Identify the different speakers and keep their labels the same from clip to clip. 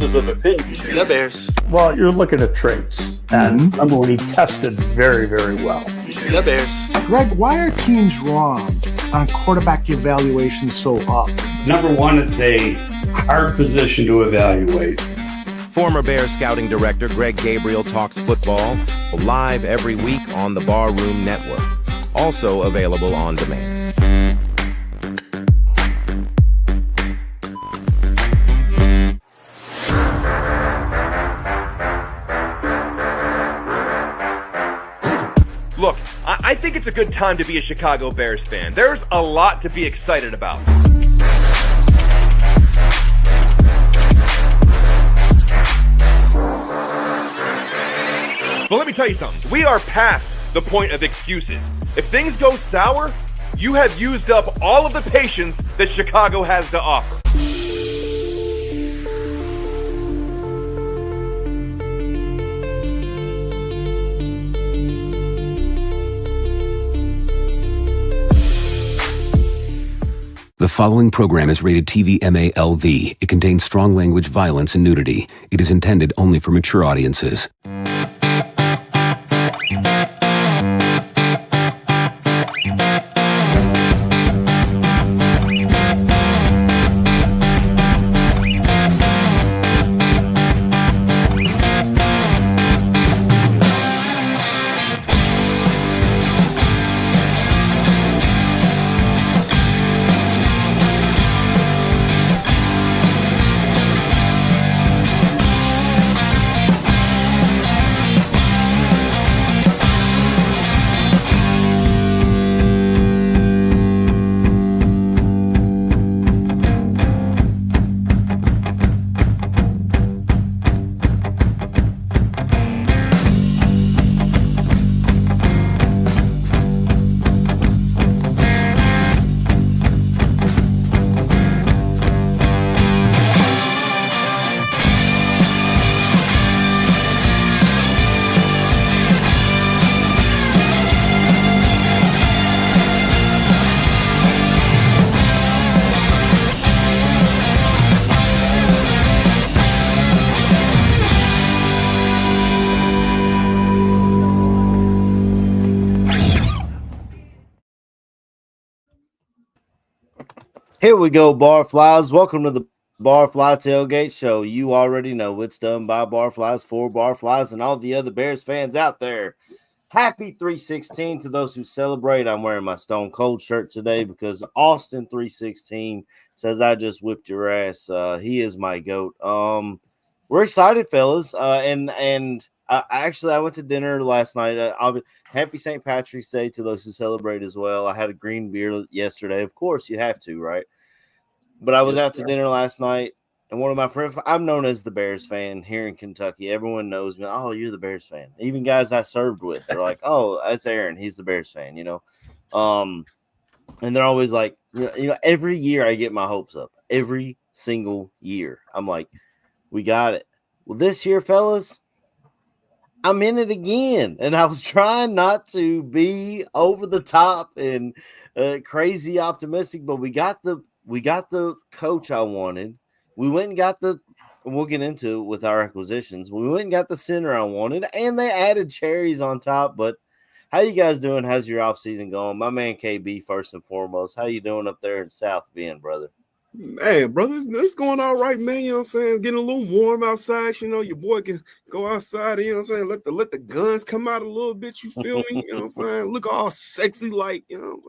Speaker 1: differences of opinion.
Speaker 2: The Bears.
Speaker 1: Well, you're looking at traits. And remember when he tested very, very well.
Speaker 2: The Bears.
Speaker 3: Greg, why are teams wrong on quarterback evaluation so often?
Speaker 1: Number one, it's a hard position to evaluate.
Speaker 4: Former Bears scouting director Greg Gabriel talks football live every week on the Barroom Network. Also available on demand.
Speaker 5: Look, I think it's a good time to be a Chicago Bears fan. There's a lot to be excited about. But let me tell you something. We are past the point of excuses. If things go sour, you have used up all of the patience that Chicago has to offer.
Speaker 6: The following program is rated TV MALV. It contains strong language, violence, and nudity. It is intended only for mature audiences.
Speaker 7: Here we go, Barflies. Welcome to the Barfly Tailgate Show. You already know it's done by Barflies for Barflies and all the other Bears fans out there. Happy 316 to those who celebrate. I'm wearing my Stone Cold shirt today because Austin 316 says I just whipped your ass. He is my GOAT. We're excited, fellas. And I went to dinner last night. Happy St. Patrick's Day to those who celebrate as well. I had a green beer yesterday. Of course, you have to, right? But I was out to dinner last night, and one of my friends, I'm known as the Bears fan here in Kentucky. Everyone knows me. Oh, you're the Bears fan. Even guys I served with, they're like, oh, that's Aaron. He's the Bears fan, you know. And they're always like, every year I get my hopes up. Every single year. I'm like, we got it. Well, this year, fellas, I'm in it again. And I was trying not to be over the top and crazy optimistic, but we got the coach I wanted. We went and got we'll get into it with our acquisitions. We went and got the center I wanted, and they added cherries on top. But how you guys doing? How's your offseason going? My man KB, first and foremost. How you doing up there in South Bend, brother?
Speaker 8: Man, brother, it's going all right, man. You know what I'm saying? Getting a little warm outside. You know, your boy can go outside, you know what I'm saying? Let the guns come out a little bit, you feel me? You know what I'm saying? Look all sexy like, you know.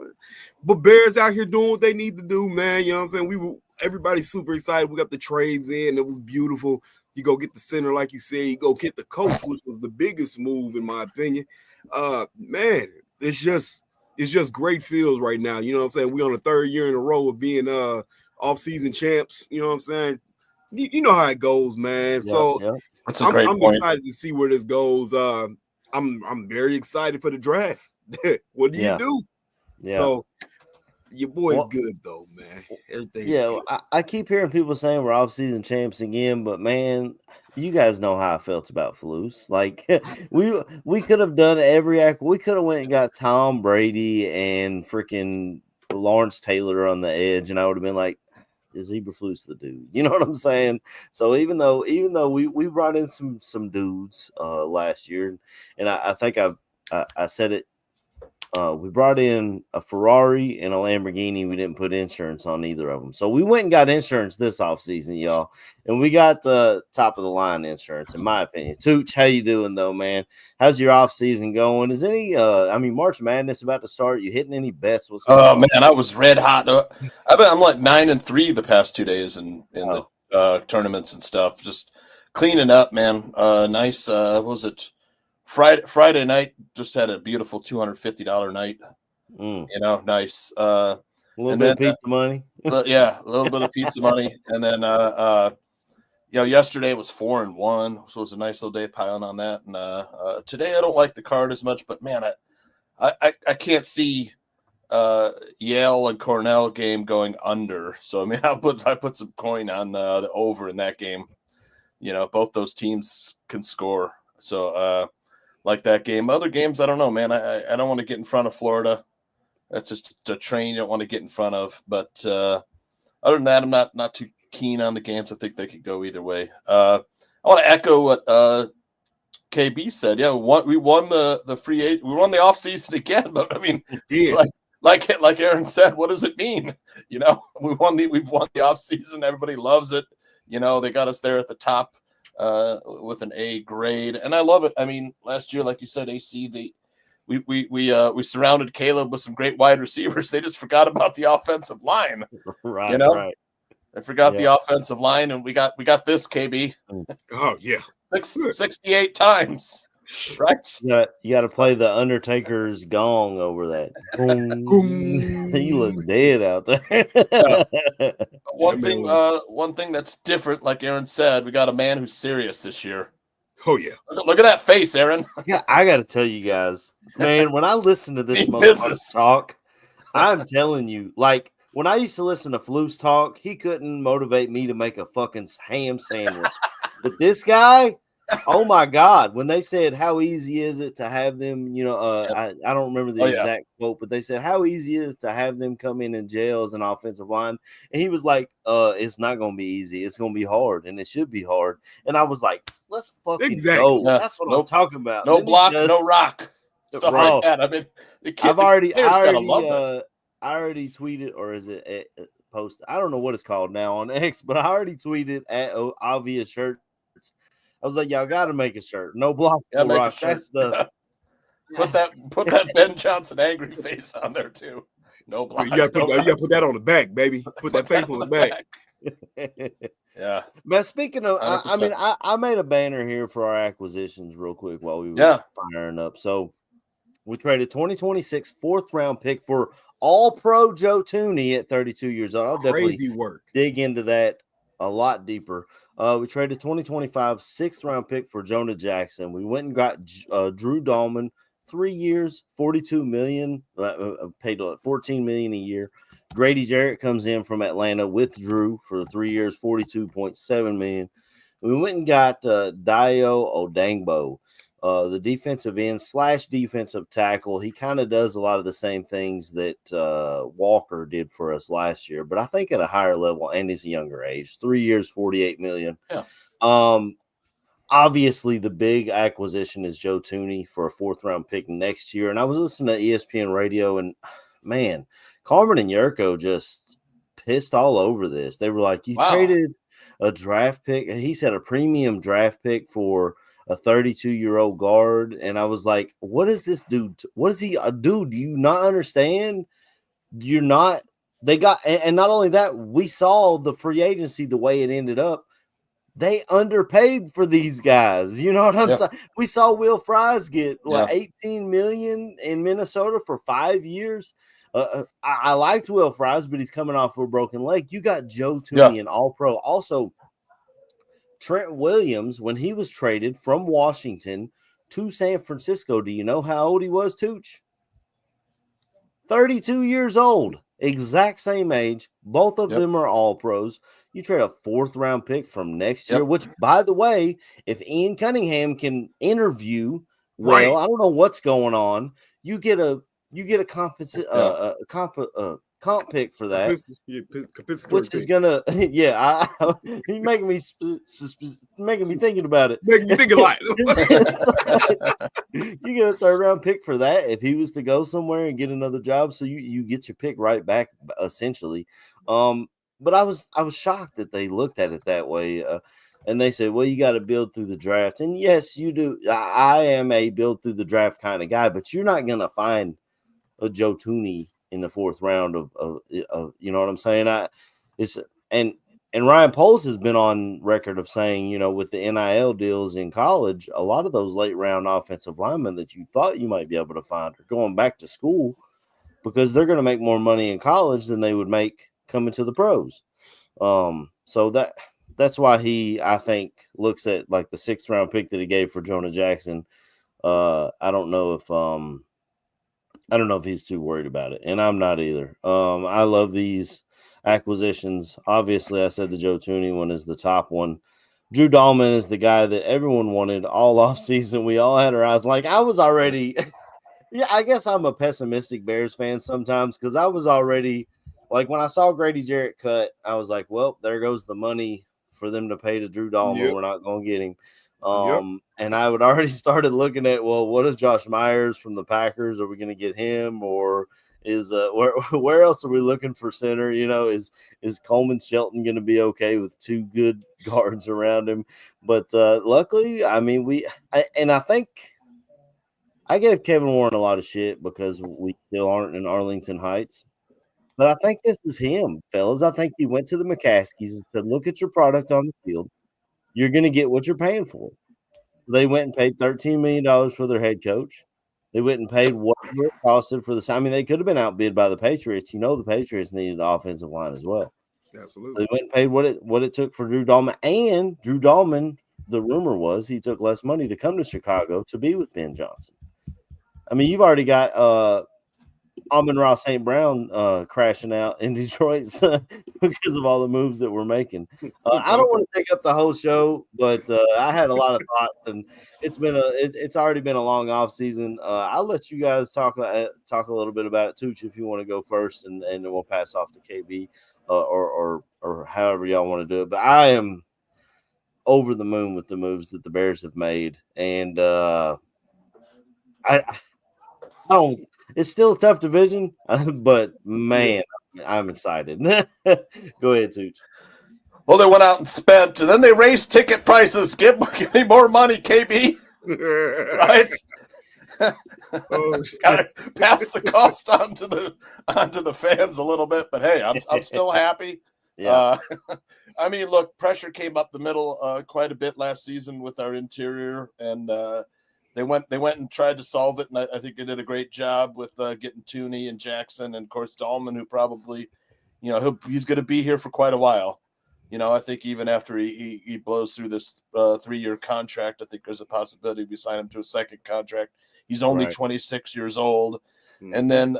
Speaker 8: But Bears out here doing what they need to do, man. You know what I'm saying? Everybody's super excited. We got the trades in. It was beautiful. You go get the center, like you said. You go get the coach, which was the biggest move, in my opinion. Man, it's just great feels right now. You know what I'm saying? We're on the third year in a row of being off-season champs. You know what I'm saying? You know how it goes, man.
Speaker 1: That's a great
Speaker 8: I'm
Speaker 1: point.
Speaker 8: excited to see where this goes. I'm very excited for the draft. What do you do?
Speaker 7: Yeah.
Speaker 8: So your boy's good though, man. Everything.
Speaker 7: Yeah, I keep hearing people saying we're off-season champs again, but man, you guys know how I felt about Flus. Like we could have done every act. We could have went and got Tom Brady and freaking Lawrence Taylor on the edge, and I would have been like, is Eberflus the dude? You know what I'm saying? So even though we brought in some dudes last year, and I think I said it. We brought in a Ferrari and a Lamborghini. We didn't put insurance on either of them. So we went and got insurance this offseason, y'all. And we got top of the line insurance, in my opinion. Tooch, how you doing, though, man? How's your offseason going? Is any March Madness about to start? You hitting any bets? What's going on?
Speaker 9: Man, I was red hot. I'm like 9-3 the past 2 days in the tournaments and stuff. Just cleaning up, man. Nice. What was it? Friday night, just had a beautiful $250 night. You know, nice.
Speaker 7: A little bit of pizza money.
Speaker 9: Yeah, a little bit of pizza money. And then, yesterday was 4-1, so it was a nice little day piling on that. And today I don't like the card as much, but man, I can't see Yale and Cornell game going under. So I mean, I put some coin on the over in that game. You know, both those teams can score. So like that game. Other games, I don't know, man. I don't want to get in front of Florida. That's just a train you don't want to get in front of. But other than that, I'm not too keen on the games. I think they could go either way. I want to echo what KB said. Yeah, we won the free agent. We won the offseason again. But I mean, like Aaron said, what does it mean? You know, we've won the offseason. Everybody loves it. You know, they got us there at the top with an A grade, and I love it. I mean, last year, like you said, AC, we surrounded Caleb with some great wide receivers. They just forgot about the offensive line.
Speaker 7: Right,
Speaker 9: you know?
Speaker 7: Right.
Speaker 9: They forgot the offensive line, and we got this, KB.
Speaker 8: Oh yeah,
Speaker 9: 68 times. Right?
Speaker 7: You got to play the Undertaker's gong over that. You look dead out there.
Speaker 9: One thing that's different, like Aaron said, we got a man who's serious this year.
Speaker 8: Oh yeah,
Speaker 9: look at that face, Aaron.
Speaker 7: Yeah, I got to tell you guys, man. When I listen to this motherfucker talk, I'm telling you, like when I used to listen to Flus talk, he couldn't motivate me to make a fucking ham sandwich. But this guy. Oh my God! When they said how easy is it to have them, I don't remember the exact quote, but they said how easy is it to have them come in jail as an offensive line, and he was like, "It's not going to be easy. It's going to be hard, and it should be hard." And I was like, "Let's fucking go!"
Speaker 9: Yeah.
Speaker 7: That's what I'm talking about.
Speaker 9: No block, no rock, stuff like that. I mean,
Speaker 7: I already tweeted, or is it post? I don't know what it's called now on X, but I already tweeted at obvious shirt. I was like, y'all got to make a shirt. No block, no rock. That's the
Speaker 9: put that Ben Johnson angry face on there too. No block.
Speaker 8: You got to put that on the back, baby. Put that face on the back.
Speaker 9: Yeah.
Speaker 7: But speaking of, I made a banner here for our acquisitions real quick while we were firing up. So we traded 2026 4th round pick for All-Pro Joe Tooney at 32 years old. I'll
Speaker 8: Crazy work.
Speaker 7: Dig into that a lot deeper. We traded 2025 6th round pick for Jonah Jackson. We went and got Drew Dahlman, 3 years, $42 million, paid $14 million a year. Grady Jarrett comes in from Atlanta with Drew for 3 years, $42.7 million. We went and got Dio Odangbo, the defensive end / defensive tackle. He kind of does a lot of the same things that Walker did for us last year, but I think at a higher level, and he's a younger age. 3 years, $48 million.
Speaker 9: Yeah.
Speaker 7: Obviously, the big acquisition is Joe Tooney for a 4th round pick next year. And I was listening to ESPN radio, and man, Carmen and Yurko just pissed all over this. They were like, "You traded a draft pick." He said a premium draft pick for a 32-year-old guard. And I was like, what is this dude? What is he? Dude, do you not understand? You're not. They got, and not only that, we saw the free agency the way it ended up. They underpaid for these guys. You know what I'm saying? We saw Will Fries get $18 million in Minnesota for 5 years. I liked Will Fries, but he's coming off a broken leg. You got Joe Tooney, an All-Pro. Also, Trent Williams, when he was traded from Washington to San Francisco, do you know how old he was, Tooch? 32 years old. Exact same age. Both of them are All-Pros. You trade a 4th round pick from next year, which, by the way, if Ian Cunningham can interview well, I don't know what's going on. You get a comp pick for that,
Speaker 8: Compensatory
Speaker 7: which is
Speaker 8: pick.
Speaker 7: gonna, yeah, he's making me thinking about it.
Speaker 8: Making me think a lot.
Speaker 7: You get a third round pick for that if he was to go somewhere and get another job, so you get your pick right back essentially. But I was shocked that they looked at it that way, and they said, well, you got to build through the draft, and yes, you do. I am a build through the draft kind of guy, but you're not gonna find a Joe Tooney in the fourth round of you know what I'm saying? And Ryan Poles has been on record of saying, you know, with the NIL deals in college, a lot of those late round offensive linemen that you thought you might be able to find are going back to school because they're going to make more money in college than they would make coming to the pros. So that's why I think, looks at like the 6th round pick that he gave for Jonah Jackson. I don't know if he's too worried about it, and I'm not either. I love these acquisitions. Obviously, I said the Joe Tooney one is the top one. Drew Dahlman is the guy that everyone wanted all offseason. We all had our eyes. Like, I was already yeah, I guess I'm a pessimistic Bears fan sometimes because I was already like, when I saw Grady Jarrett cut, I was like, well, there goes the money for them to pay to Drew Dahlman.
Speaker 8: Yep.
Speaker 7: We're not going to get him. And I would already started looking at, well, what is Josh Myers from the Packers? Are we going to get him, or is where else are we looking for center? You know, is Coleman Shelton going to be okay with 2 good guards around him? But luckily, I mean, I think I gave Kevin Warren a lot of shit because we still aren't in Arlington Heights. But I think this is him, fellas. I think he went to the McCaskies and said, look at your product on the field. You're going to get what you're paying for. They went and paid $13 million for their head coach. They went and paid whatever it costed for the – I mean, they could have been outbid by the Patriots. You know, the Patriots needed an offensive line as well.
Speaker 8: Absolutely.
Speaker 7: They went and paid what it took for Drew Dahlman. And Drew Dahlman, the rumor was he took less money to come to Chicago to be with Ben Johnson. I mean, you've already got Amon-Ra St. Brown crashing out in Detroit because of all the moves that we're making. I don't want to take up the whole show, but I had a lot of thoughts, and it's already been a long off season. I'll let you guys talk a little bit about it, Tooch, if you want to go first, and then we'll pass off to KB or however y'all want to do it. But I am over the moon with the moves that the Bears have made, and I don't. It's still a tough division, but man, I'm excited. Go ahead, Tooch.
Speaker 9: Well, they went out and spent, and then they raised ticket prices. Give me more money, KB. Right? Gotta pass the cost on to the fans a little bit, but hey, I'm still happy.
Speaker 7: Yeah.
Speaker 9: I mean, look, pressure came up the middle quite a bit last season with our interior, and they went and tried to solve it, and I think they did a great job with getting Tooney and Jackson, and of course Dahlman, who probably, you know, he's going to be here for quite a while. You know, I think even after he blows through this 3-year contract, I think there's a possibility we sign him to a second contract. He's only 26 years old. Mm-hmm. And then,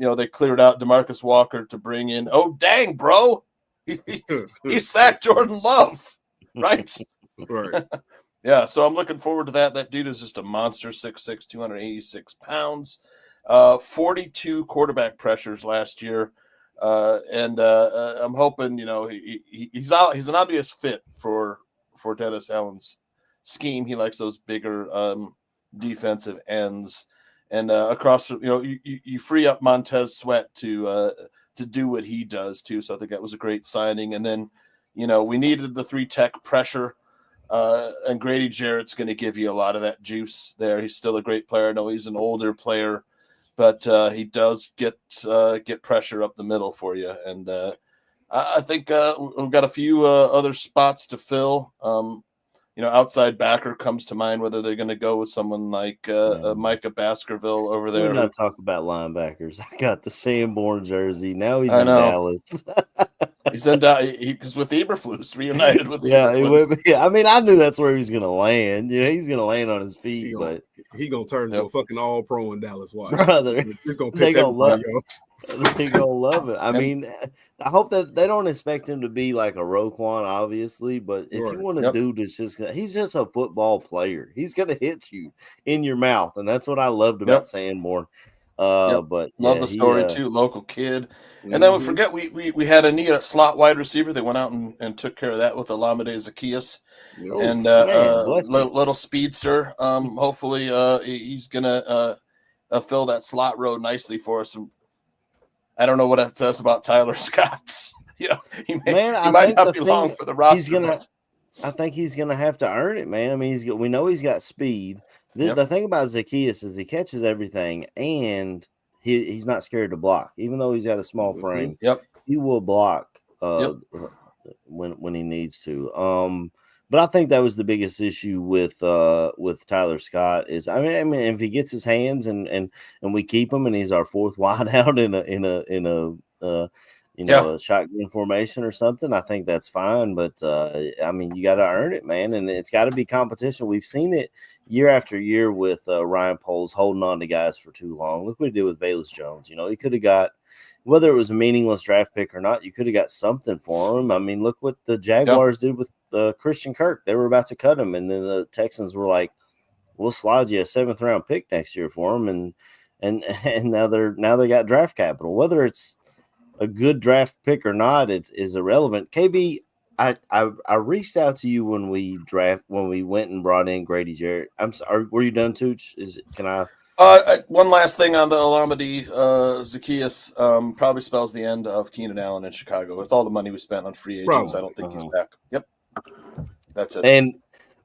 Speaker 9: you know, they cleared out DeMarcus Walker to bring in, oh, dang, bro. He sacked Jordan Love, right?
Speaker 8: Right.
Speaker 9: Yeah, so I'm looking forward to that. That dude is just a monster, 6'6", 286 pounds, 42 quarterback pressures last year. And I'm hoping, you know, he's an obvious fit for Dennis Allen's scheme. He likes those bigger defensive ends, and across, you know, you free up Montez Sweat to do what he does too. So I think that was a great signing. And then, you know, we needed the 3-tech pressure, and Grady Jarrett's going to give you a lot of that juice there. He's still a great player. I know he's an older player, but he does get pressure up the middle for you. And I think we've got a few other spots to fill. You know, outside backer comes to mind, whether they're going to go with someone like Micah Baskerville over there.
Speaker 7: We're not talking about linebackers. I got the Sanborn jersey. Now he's in Dallas.
Speaker 9: He's in because with Eberflus, reunited with Eberflus.
Speaker 7: Yeah, I mean, I knew that's where he was going to land. You know, he's going to land on his feet, but
Speaker 8: he going to turn into a fucking all-pro in Dallas. Watch.
Speaker 7: Brother,
Speaker 8: he's going to piss everybody off.
Speaker 7: They're going to love it. I mean, I hope that they don't expect him to be like a Roquan, obviously, but if you want a dude that's he's just a football player. He's going to hit you in your mouth, and that's what I loved about Sanborn. But
Speaker 9: love
Speaker 7: yeah,
Speaker 9: the story too. Local kid, and then we forget we had a neat slot wide receiver. They went out and took care of that with Olamide Zacchaeus, and
Speaker 7: man, bless him.
Speaker 9: little speedster. Hopefully, he's gonna fill that slot row nicely for us. I don't know what that says about Tyler Scott. He might not be long for the roster.
Speaker 7: I think he's gonna have to earn it, man. I mean, we know he's got speed. The thing about Zacchaeus is he catches everything, and he's not scared to block, even though he's got a small frame. He will block when he needs to. But I think that was the biggest issue with Tyler Scott is I mean if he gets his hands and we keep him and he's our fourth wide out in a shotgun formation or something, I think that's fine. But I mean, you got to earn it, man, and it's got to be competition. We've seen it year after year with Ryan Poles holding on to guys for too long. Look what he did with Velus Jones. He could have got, whether it was a meaningless draft pick or not, you could have got something for him. I mean, look what the Jaguars did with Christian Kirk. They were about to cut him, and then the Texans were like, "We'll slide you a 7th round pick next year for him," and now they got draft capital. Whether it's a good draft pick or not, is irrelevant. KB, I reached out to you when we went and brought in Grady Jarrett. I'm sorry, were you done, Tooch? Can I?
Speaker 9: One last thing on the Olamide Zacchaeus probably spells the end of Keenan Allen in Chicago. With all the money we spent on free agents, I don't think he's back. Yep, that's it.
Speaker 7: And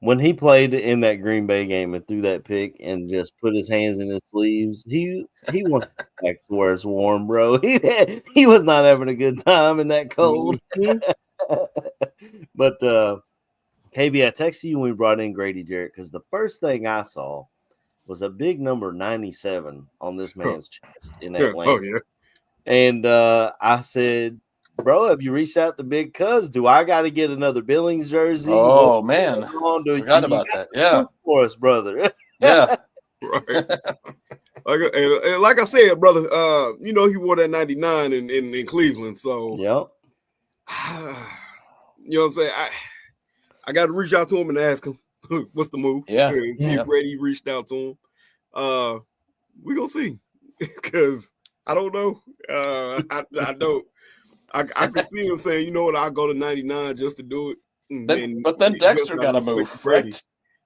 Speaker 7: when he played in that Green Bay game and threw that pick and just put his hands in his sleeves, he wants back to where it's warm, bro. He was not having a good time in that cold. But KB, I texted you when we brought in Grady Jarrett because the first thing I saw was a big number 97 on this man's chest in Atlanta.
Speaker 8: Oh, yeah.
Speaker 7: And I said, bro, have you reached out to Big Cuz? Do I got to get another Billings jersey?
Speaker 9: Oh, man. Forgot about that. Yeah.
Speaker 7: For us, brother.
Speaker 9: Yeah.
Speaker 8: Right. Like I said, brother, he wore that 99 in Cleveland. So,
Speaker 7: yep.
Speaker 8: You know what I'm saying? I got to reach out to him and ask him what's the move.
Speaker 9: Yeah.
Speaker 8: And see if Brady reached out to him. We're going to see because I don't know. I don't. I can see him saying, you know what, I'll go to 99 just to do it.
Speaker 9: But then Dexter got to move, right?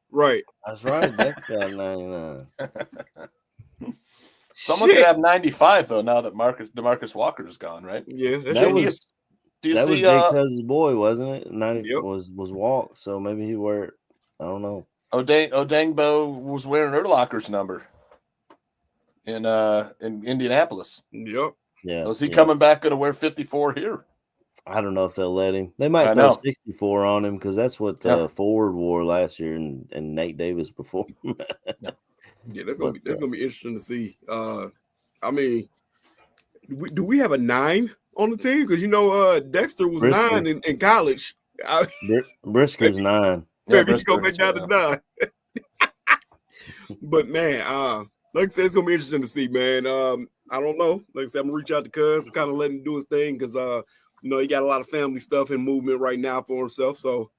Speaker 8: Right.
Speaker 7: That's right. Dexter got 99.
Speaker 9: Someone could have 95 though. Now that DeMarcus Walker is gone, right?
Speaker 8: Yeah,
Speaker 7: that was Big Cuz's boy, wasn't it? 90 was Walk, so maybe he wore it. I don't know.
Speaker 9: Odangbo was wearing Urlacher's number in Indianapolis.
Speaker 8: Yep.
Speaker 7: Yeah.
Speaker 9: Was he coming back going to wear 54 here?
Speaker 7: I don't know if they'll let him. They might throw 64 on him because that's what Ford wore last year and Nate Davis before.
Speaker 8: Yeah, that's gonna be interesting to see. I mean, do we have a 9 on the team? Because Dexter was
Speaker 7: Brisker.
Speaker 8: 9 in college.
Speaker 7: Brisker's 9.
Speaker 8: Maybe he's gonna make down to 9. But man, like I said, it's gonna be interesting to see, man. I don't know. Like I said, I'm gonna reach out to Cuz. I'm kind of letting him do his thing because he got a lot of family stuff and movement right now for himself. So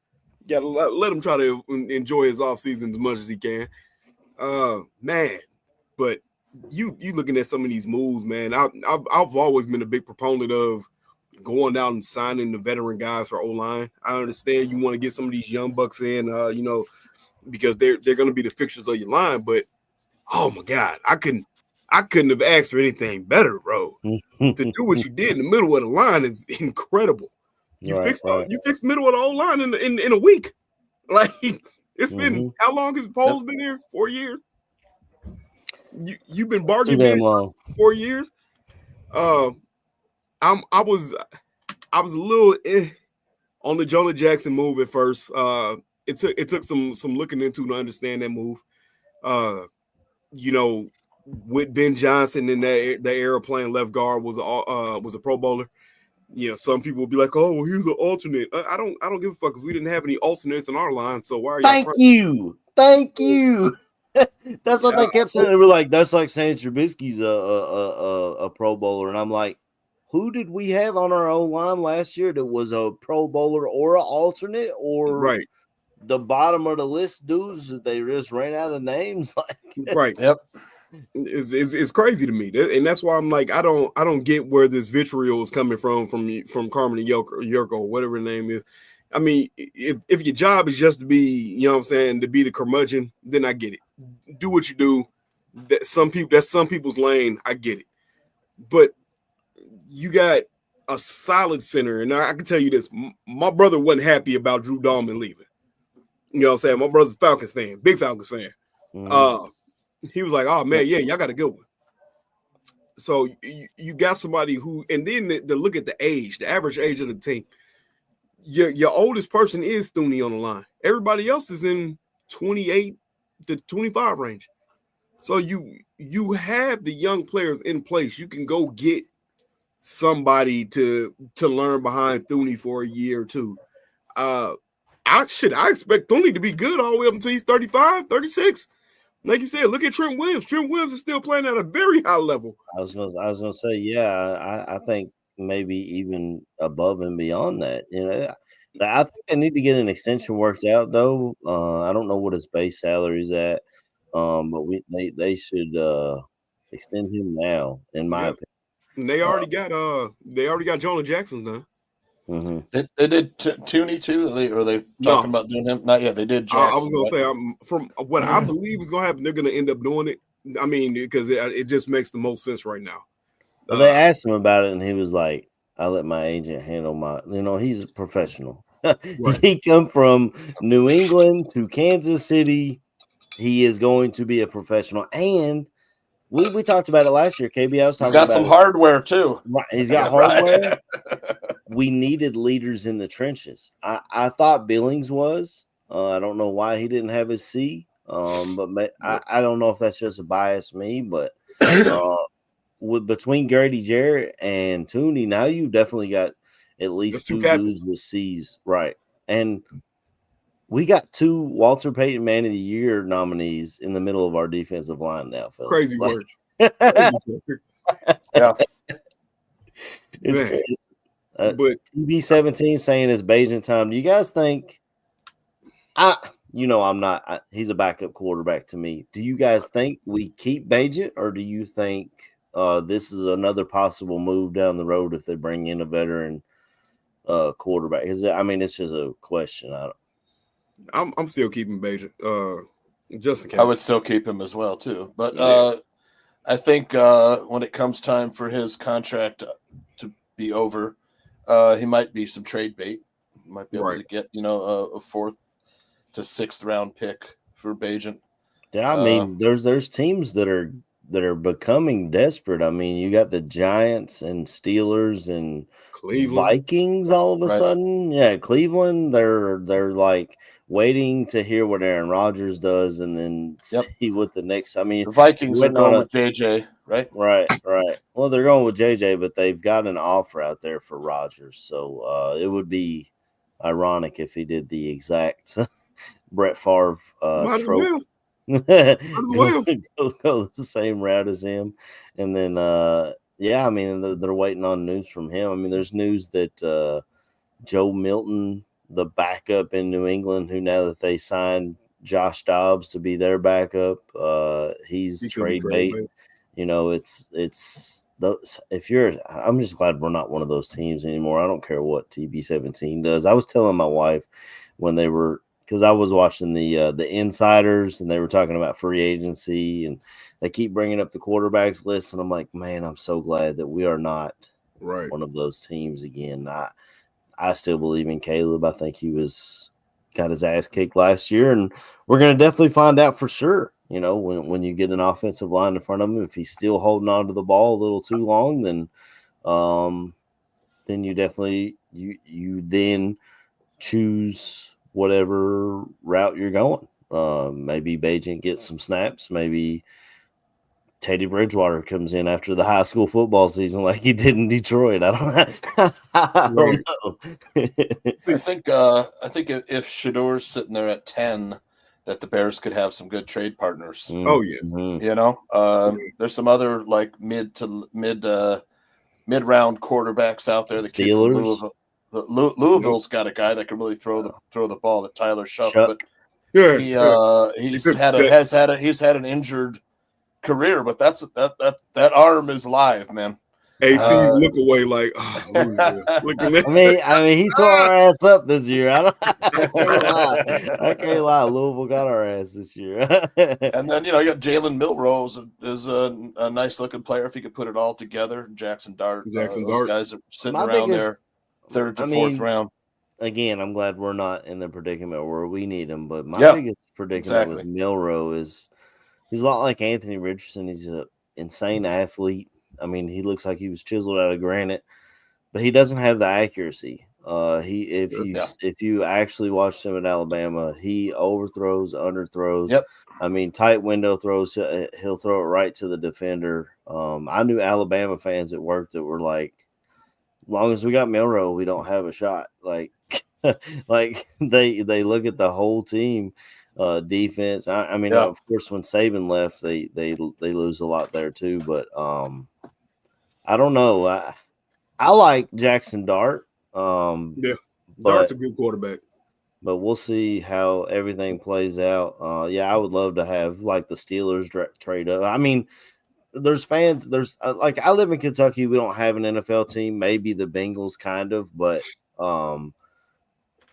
Speaker 8: you gotta let him try to enjoy his offseason as much as he can. Man, but you looking at some of these moves, man. I've always been a big proponent of going out and signing the veteran guys for O-line. I understand you want to get some of these young bucks in, because they're going to be the fixtures of your line. But oh my God, I couldn't have asked for anything better, bro. To do what you did in the middle of the line is incredible. You fixed the middle of the O-line in a week. Like it's been how long has Poles been here? 4 years. You've been bargaining for 4 years. I was a little on the Jonah Jackson move at first. It took some looking into to understand that move. With Ben Johnson in the era playing left guard was a Pro Bowler. Some people will be like, "Oh, well, he's an alternate." I don't give a fuck because we didn't have any alternates in our line. So why are you?
Speaker 7: Thank you. That's what they kept saying. They were like, "That's like saying Trubisky's a Pro Bowler," and I'm like, "Who did we have on our own line last year that was a Pro Bowler or an alternate or
Speaker 8: the
Speaker 7: bottom of the list dudes that they just ran out of names?"
Speaker 8: Right.
Speaker 9: Yep.
Speaker 8: It's crazy to me, and that's why I'm like, I don't get where this vitriol is coming from Carmen and Yurko, whatever the name is. I mean, if your job is just to be, you know what I'm saying, to be the curmudgeon, then I get it. Do what you do. That's some people's lane. I get it. But you got a solid center, and I can tell you this: my brother wasn't happy about Drew Dahlman leaving. You know what I'm saying? My brother's a Falcons fan, big Falcons fan. He was like, "Oh man, yeah, y'all got a good one." So you got somebody who, and then to look at the age, the average age of the team. Your oldest person is Thuney on the line. Everybody else is in 28 to 25 range. So you have the young players in place. You can go get somebody to learn behind Thuney for a year or two. I expect Thuney to be good all the way up until he's 35, 36. Like you said, look at Trent Williams. Trent Williams is still playing at a very high level.
Speaker 7: I was gonna say, yeah, I think maybe even above and beyond that. You know, I think they need to get an extension worked out though. I don't know what his base salary is at, but they should extend him now, in my opinion.
Speaker 8: And they already got Jonah Jackson done.
Speaker 7: Mm-hmm.
Speaker 9: They did Tooney too, or are they talking about doing him? Not yet. They did Jackson.
Speaker 8: I was gonna say, from what I believe is gonna happen, they're gonna end up doing it. I mean, because it just makes the most sense right now.
Speaker 7: Well, they asked him about it, and he was like, "I let my agent handle my." You know, he's a professional. Right. He come from New England to Kansas City. He is going to be a professional, and we talked about it last year. KB, I was talking about
Speaker 9: he's got some hardware too.
Speaker 7: Right, he's got hardware. We needed leaders in the trenches. I thought Billings was. I don't know why he didn't have his C. But I don't know if that's just a bias me, but between Grady Jarrett and Tooney, now you've definitely got at least two dudes with C's, right? And we got 2 Walter Payton Man of the Year nominees in the middle of our defensive line now, fellas.
Speaker 8: Crazy word.
Speaker 7: Yeah, it's crazy. But TB17 saying it's Bajan time. Do you guys think? I'm not. He's a backup quarterback to me. Do you guys think we keep Bajan, or do you think this is another possible move down the road if they bring in a veteran quarterback? It's just a question.
Speaker 8: I'm still keeping Bajan. Just in case.
Speaker 9: I would still keep him as well too, but I think when it comes time for his contract to be over, he might be some trade bait. He might be able to get a 4th to 6th round pick for Bajan.
Speaker 7: Yeah, I mean, there's teams that are becoming desperate. I mean, you got the Giants and Steelers and Cleveland. Vikings all of a sudden. Yeah, Cleveland, they're like waiting to hear what Aaron Rodgers does and then see what the next. I mean,
Speaker 9: the Vikings are going with JJ, right?
Speaker 7: Right. Well, they're going with JJ, but they've got an offer out there for Rodgers. So it would be ironic if he did the exact Brett Favre trope. Go the same route as him, and then I mean they're waiting on news from him. I mean, there's news that Joe Milton, the backup in New England, who now that they signed Josh Dobbs to be their backup, he's trade bait. You know, it's those. I'm just glad we're not one of those teams anymore. I don't care what TB17 does. I was telling my wife when they were. Because I was watching the Insiders, and they were talking about free agency, and they keep bringing up the quarterbacks list, and I'm like, man, I'm so glad that we are not one of those teams again. I still believe in Caleb. I think he got his ass kicked last year, and we're going to definitely find out for sure. You know, when you get an offensive line in front of him, if he's still holding on to the ball a little too long, then you definitely you then choose whatever route you're going. Maybe Bajan gets some snaps. Maybe Teddy Bridgewater comes in after the high school football season like he did in Detroit. I don't know.
Speaker 9: I think if Shador's sitting there at 10, that the Bears could have some good trade partners.
Speaker 8: Oh yeah.
Speaker 9: Mm-hmm. There's some other like mid round quarterbacks out there. The kid from Louisville. Louisville's got a guy that can really throw the ball, that Tyler Shuck. But he's had an injured career, but that arm is live, man.
Speaker 8: AC's look away like, oh, looking at.
Speaker 7: I mean, he tore our ass up this year. I can't lie. I can't lie. Louisville got our ass this year.
Speaker 9: And then you got Jalen Milrose is a nice looking player if he could put it all together. Jackson Dart, those guys are sitting around there, third to fourth round.
Speaker 7: Again, I'm glad we're not in the predicament where we need him. But my biggest predicament with Milroe is he's a lot like Anthony Richardson. He's an insane athlete. I mean, he looks like he was chiseled out of granite, but he doesn't have the accuracy. If you actually watched him at Alabama, he overthrows, underthrows.
Speaker 9: Yep.
Speaker 7: I mean, tight window throws, he'll throw it right to the defender. I knew Alabama fans at work that were like, as long as we got Milroe, we don't have a shot. Like, like they look at the whole team. Defense. I mean, of course, when Saban left, they lose a lot there too. But I don't know. I like Jackson Dart.
Speaker 8: Dart's a good quarterback.
Speaker 7: But we'll see how everything plays out. I would love to have like the Steelers trade up. I mean, there's fans. There's like I live in Kentucky. We don't have an NFL team. Maybe the Bengals, kind of, but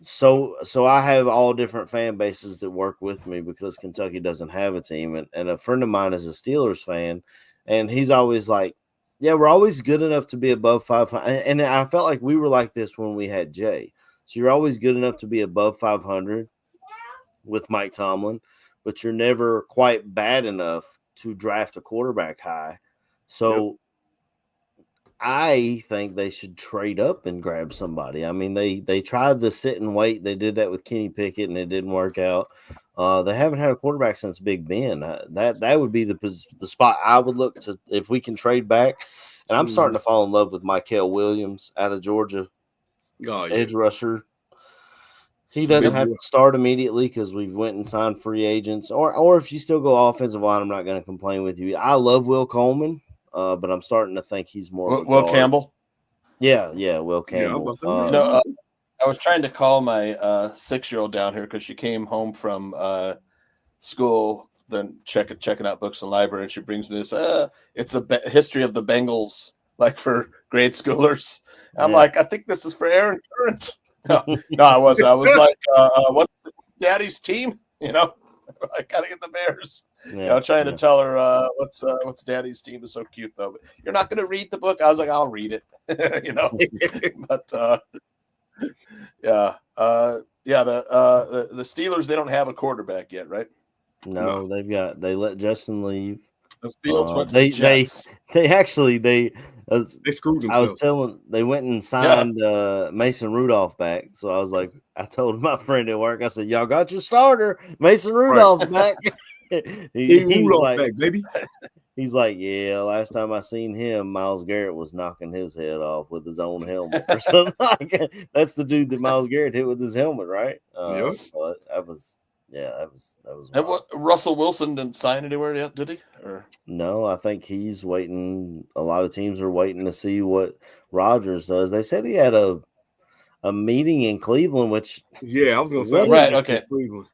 Speaker 7: So I have all different fan bases that work with me because Kentucky doesn't have a team. And a friend of mine is a Steelers fan, and he's always like, yeah, we're always good enough to be above 500. And I felt like we were like this when we had Jay. So you're always good enough to be above 500 with Mike Tomlin, but you're never quite bad enough to draft a quarterback high. So I think they should trade up and grab somebody. I mean, they tried the sit and wait. They did that with Kenny Pickett, and it didn't work out. They haven't had a quarterback since Big Ben. That would be the spot I would look to if we can trade back. And I'm starting to fall in love with Mykel Williams out of Georgia, edge rusher. He doesn't have to start immediately because we went and signed free agents. Or if you still go offensive line, I'm not going to complain with you. I love Will Coleman. But I'm starting to think he's more of a
Speaker 9: Will
Speaker 7: guard.
Speaker 9: Campbell.
Speaker 7: Yeah, Will Campbell.
Speaker 9: I was trying to call my 6-year-old down here because she came home from school, then checking out books in the library, and she brings me this. It's the history of the Bengals, like for grade schoolers. I'm like, I think this is for Aaron Current. No, I was like, what's Daddy's team? I gotta get the Bears. Trying to tell her what's Daddy's team is so cute though. But you're not gonna read the book. I was like, I'll read it. But the Steelers, they don't have a quarterback yet, right?
Speaker 7: No, they let Justin leave.
Speaker 9: The Fields went to the Jets.
Speaker 7: They
Speaker 8: screwed themselves.
Speaker 7: I was telling they went and signed Mason Rudolph back. So I was like, I told my friend at work, I said, y'all got your starter. Mason Rudolph's back. He's like, back, baby. He's like, yeah, last time I seen him, Myles Garrett was knocking his head off with his own helmet or something like that. That's the dude that Myles Garrett hit with his helmet, right? So that was
Speaker 9: And what, Russell Wilson didn't sign anywhere yet, did he? Or
Speaker 7: no, I think he's waiting. A lot of teams are waiting to see what Rodgers does. They said he had a meeting in Cleveland, which
Speaker 8: I was gonna say
Speaker 9: right, okay.
Speaker 8: Cleveland.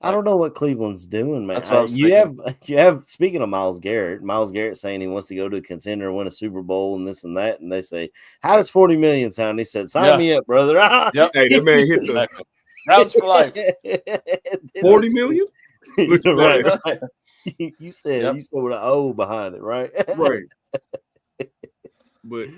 Speaker 7: I don't know what Cleveland's doing, man.
Speaker 9: That's what I was
Speaker 7: you have speaking of Myles Garrett saying he wants to go to a contender and win a Super Bowl and this and that, and they say, how does $40 million sound? He said, sign me up, brother.
Speaker 8: Yep. Hey, that man hit the
Speaker 9: rounds for life.
Speaker 8: 40 million?
Speaker 7: Right. You said with an O behind it, right?
Speaker 8: Right. But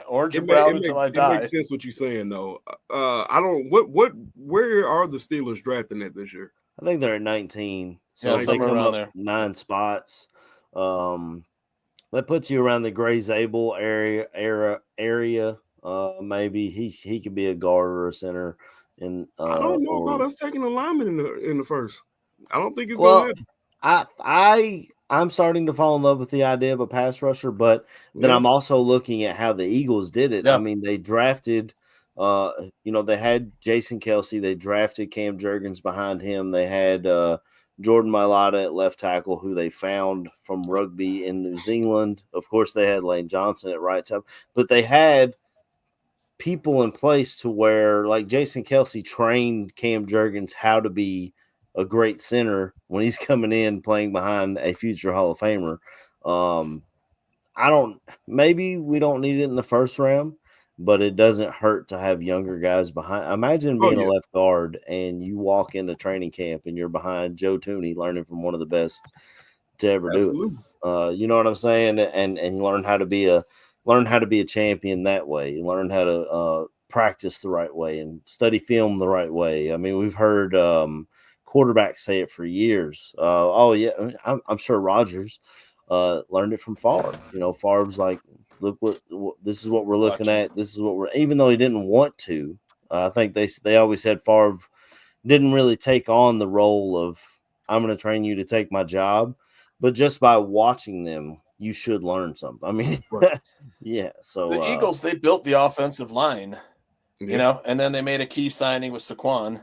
Speaker 9: orange and brown until I die.
Speaker 8: It makes sense what you're saying, though. I don't. Where are the Steelers drafting at this year?
Speaker 7: I think they're at 19. So
Speaker 9: somewhere around there.
Speaker 7: 9 spots. That puts you around the Gray Zabel area. Maybe he could be a guard or a center. I
Speaker 8: don't know about us taking a lineman in the first. I don't think it's going to happen.
Speaker 7: I'm starting to fall in love with the idea of a pass rusher, but then I'm also looking at how the Eagles did it.
Speaker 9: Yeah.
Speaker 7: I mean, they drafted, they had Jason Kelsey. They drafted Cam Jurgens behind him. They had Jordan Mailata at left tackle, who they found from rugby in New Zealand. Of course, they had Lane Johnson at right tackle, but they had people in place to where, like, Jason Kelsey trained Cam Jurgens how to be a great center when he's coming in playing behind a future Hall of Famer. Maybe we don't need it in the first round, but it doesn't hurt to have younger guys behind. Imagine being a left guard and you walk into training camp and you're behind Joe Tooney, learning from one of the best to ever do it. You know what I'm saying? And you learn how to be a champion that way. You learn how to practice the right way and study film the right way. I mean, we've heard quarterbacks say it for years. I'm sure Rodgers learned it from Favre. You know, Favre's like, look what this is what we're looking at. This is what we're. Even though he didn't want to, I think they always said Favre didn't really take on the role of I'm going to train you to take my job, but just by watching them, you should learn something. I mean, yeah. So
Speaker 9: the Eagles, they built the offensive line, you know, and then they made a key signing with Saquon.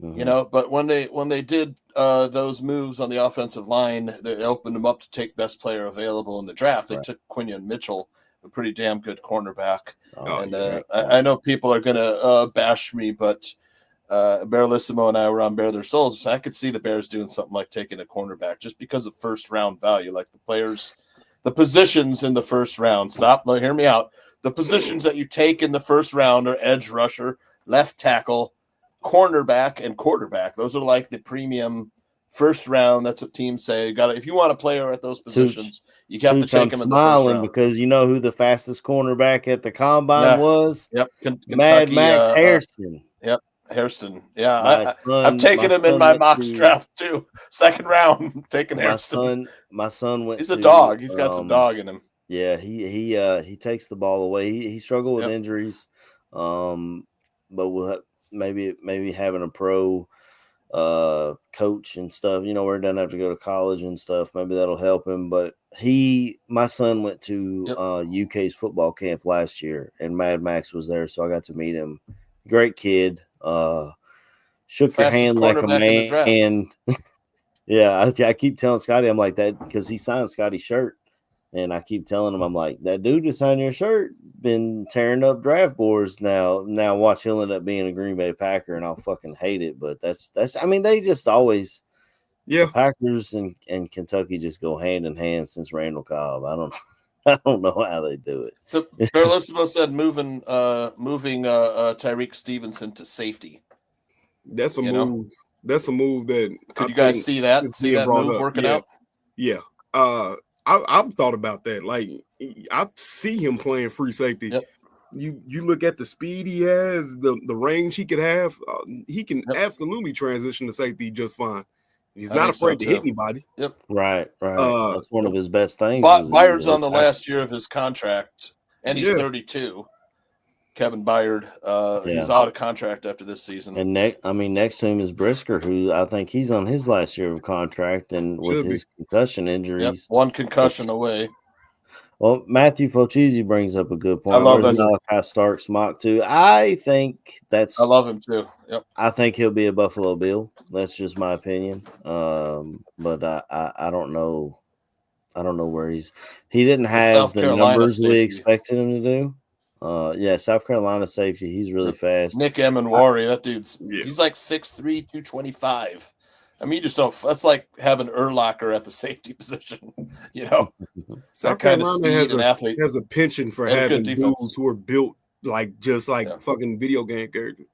Speaker 9: You know, but when they did those moves on the offensive line, they opened them up to take best player available in the draft. They took Quinion Mitchell, a pretty damn good cornerback. I know people are going to bash me, but Bearlissimo and I were on Bear Their Souls, so I could see the Bears doing something like taking a cornerback just because of first round value, like the players, the positions in the first round. Hear me out. The positions that you take in the first round are edge rusher, left tackle, cornerback, and quarterback. Those are like the premium first round. That's what teams say. If you want a player at those positions, you have to take him in the first round.
Speaker 7: Because you know who the fastest cornerback at the combine was?
Speaker 9: Yep,
Speaker 7: Mad Max Hairston.
Speaker 9: Yep, Hairston. Yeah, I've taken him in my mock draft too. Second round, taking Hairston.
Speaker 7: My son went.
Speaker 9: He's a dog. He's got some dog in him.
Speaker 7: Yeah, he takes the ball away. He struggled with injuries, but we'll have. Maybe having a pro coach and stuff, you know, where he doesn't have to go to college and stuff, maybe that'll help him. But my son went to UK's football camp last year, and Mad Max was there, so I got to meet him. Great kid. Shook your hand like a man. Yeah, I keep telling Scotty, I'm like that because he signed Scotty's shirt. And I keep telling him, I'm like, that dude that's on your shirt been tearing up draft boards now. Now watch, he'll end up being a Green Bay Packer, and I'll fucking hate it. But that's. I mean, they just always, the Packers and Kentucky just go hand in hand since Randall Cobb. I don't know how they do it.
Speaker 9: So Bearlissimo said moving Tyreek Stevenson to safety.
Speaker 8: That's a move. That's a move that.
Speaker 9: Could you guys see that? See that move working out?
Speaker 8: Yeah. I've thought about that. Like, I see him playing free safety.
Speaker 9: Yep.
Speaker 8: You look at the speed he has, the range he could have. He can absolutely transition to safety just fine. He's not afraid to hit anybody.
Speaker 9: Yep.
Speaker 7: Right. That's one of his best things.
Speaker 9: Byard's on the last year of his contract, and he's 32. Kevin Byard, he's out of contract after this season.
Speaker 7: And next to him is Brisker, who I think he's on his last year of contract, and with his concussion injuries,
Speaker 9: one concussion away.
Speaker 7: Well, Matthew Pochisi brings up a good point.
Speaker 9: I love that.
Speaker 7: Malachi Starks mock too. I
Speaker 9: love him too. Yep.
Speaker 7: I think he'll be a Buffalo Bill. That's just my opinion. But I don't know. I don't know where he didn't have the numbers we expected him to do. South Carolina safety. He's really fast.
Speaker 9: Nick Emenwari, that dude's he's like 6'3", 225. I mean, you just don't. That's like having Urlacher at the safety position. You know,
Speaker 8: South Carolina has a penchant for having dudes who are built like fucking video game characters.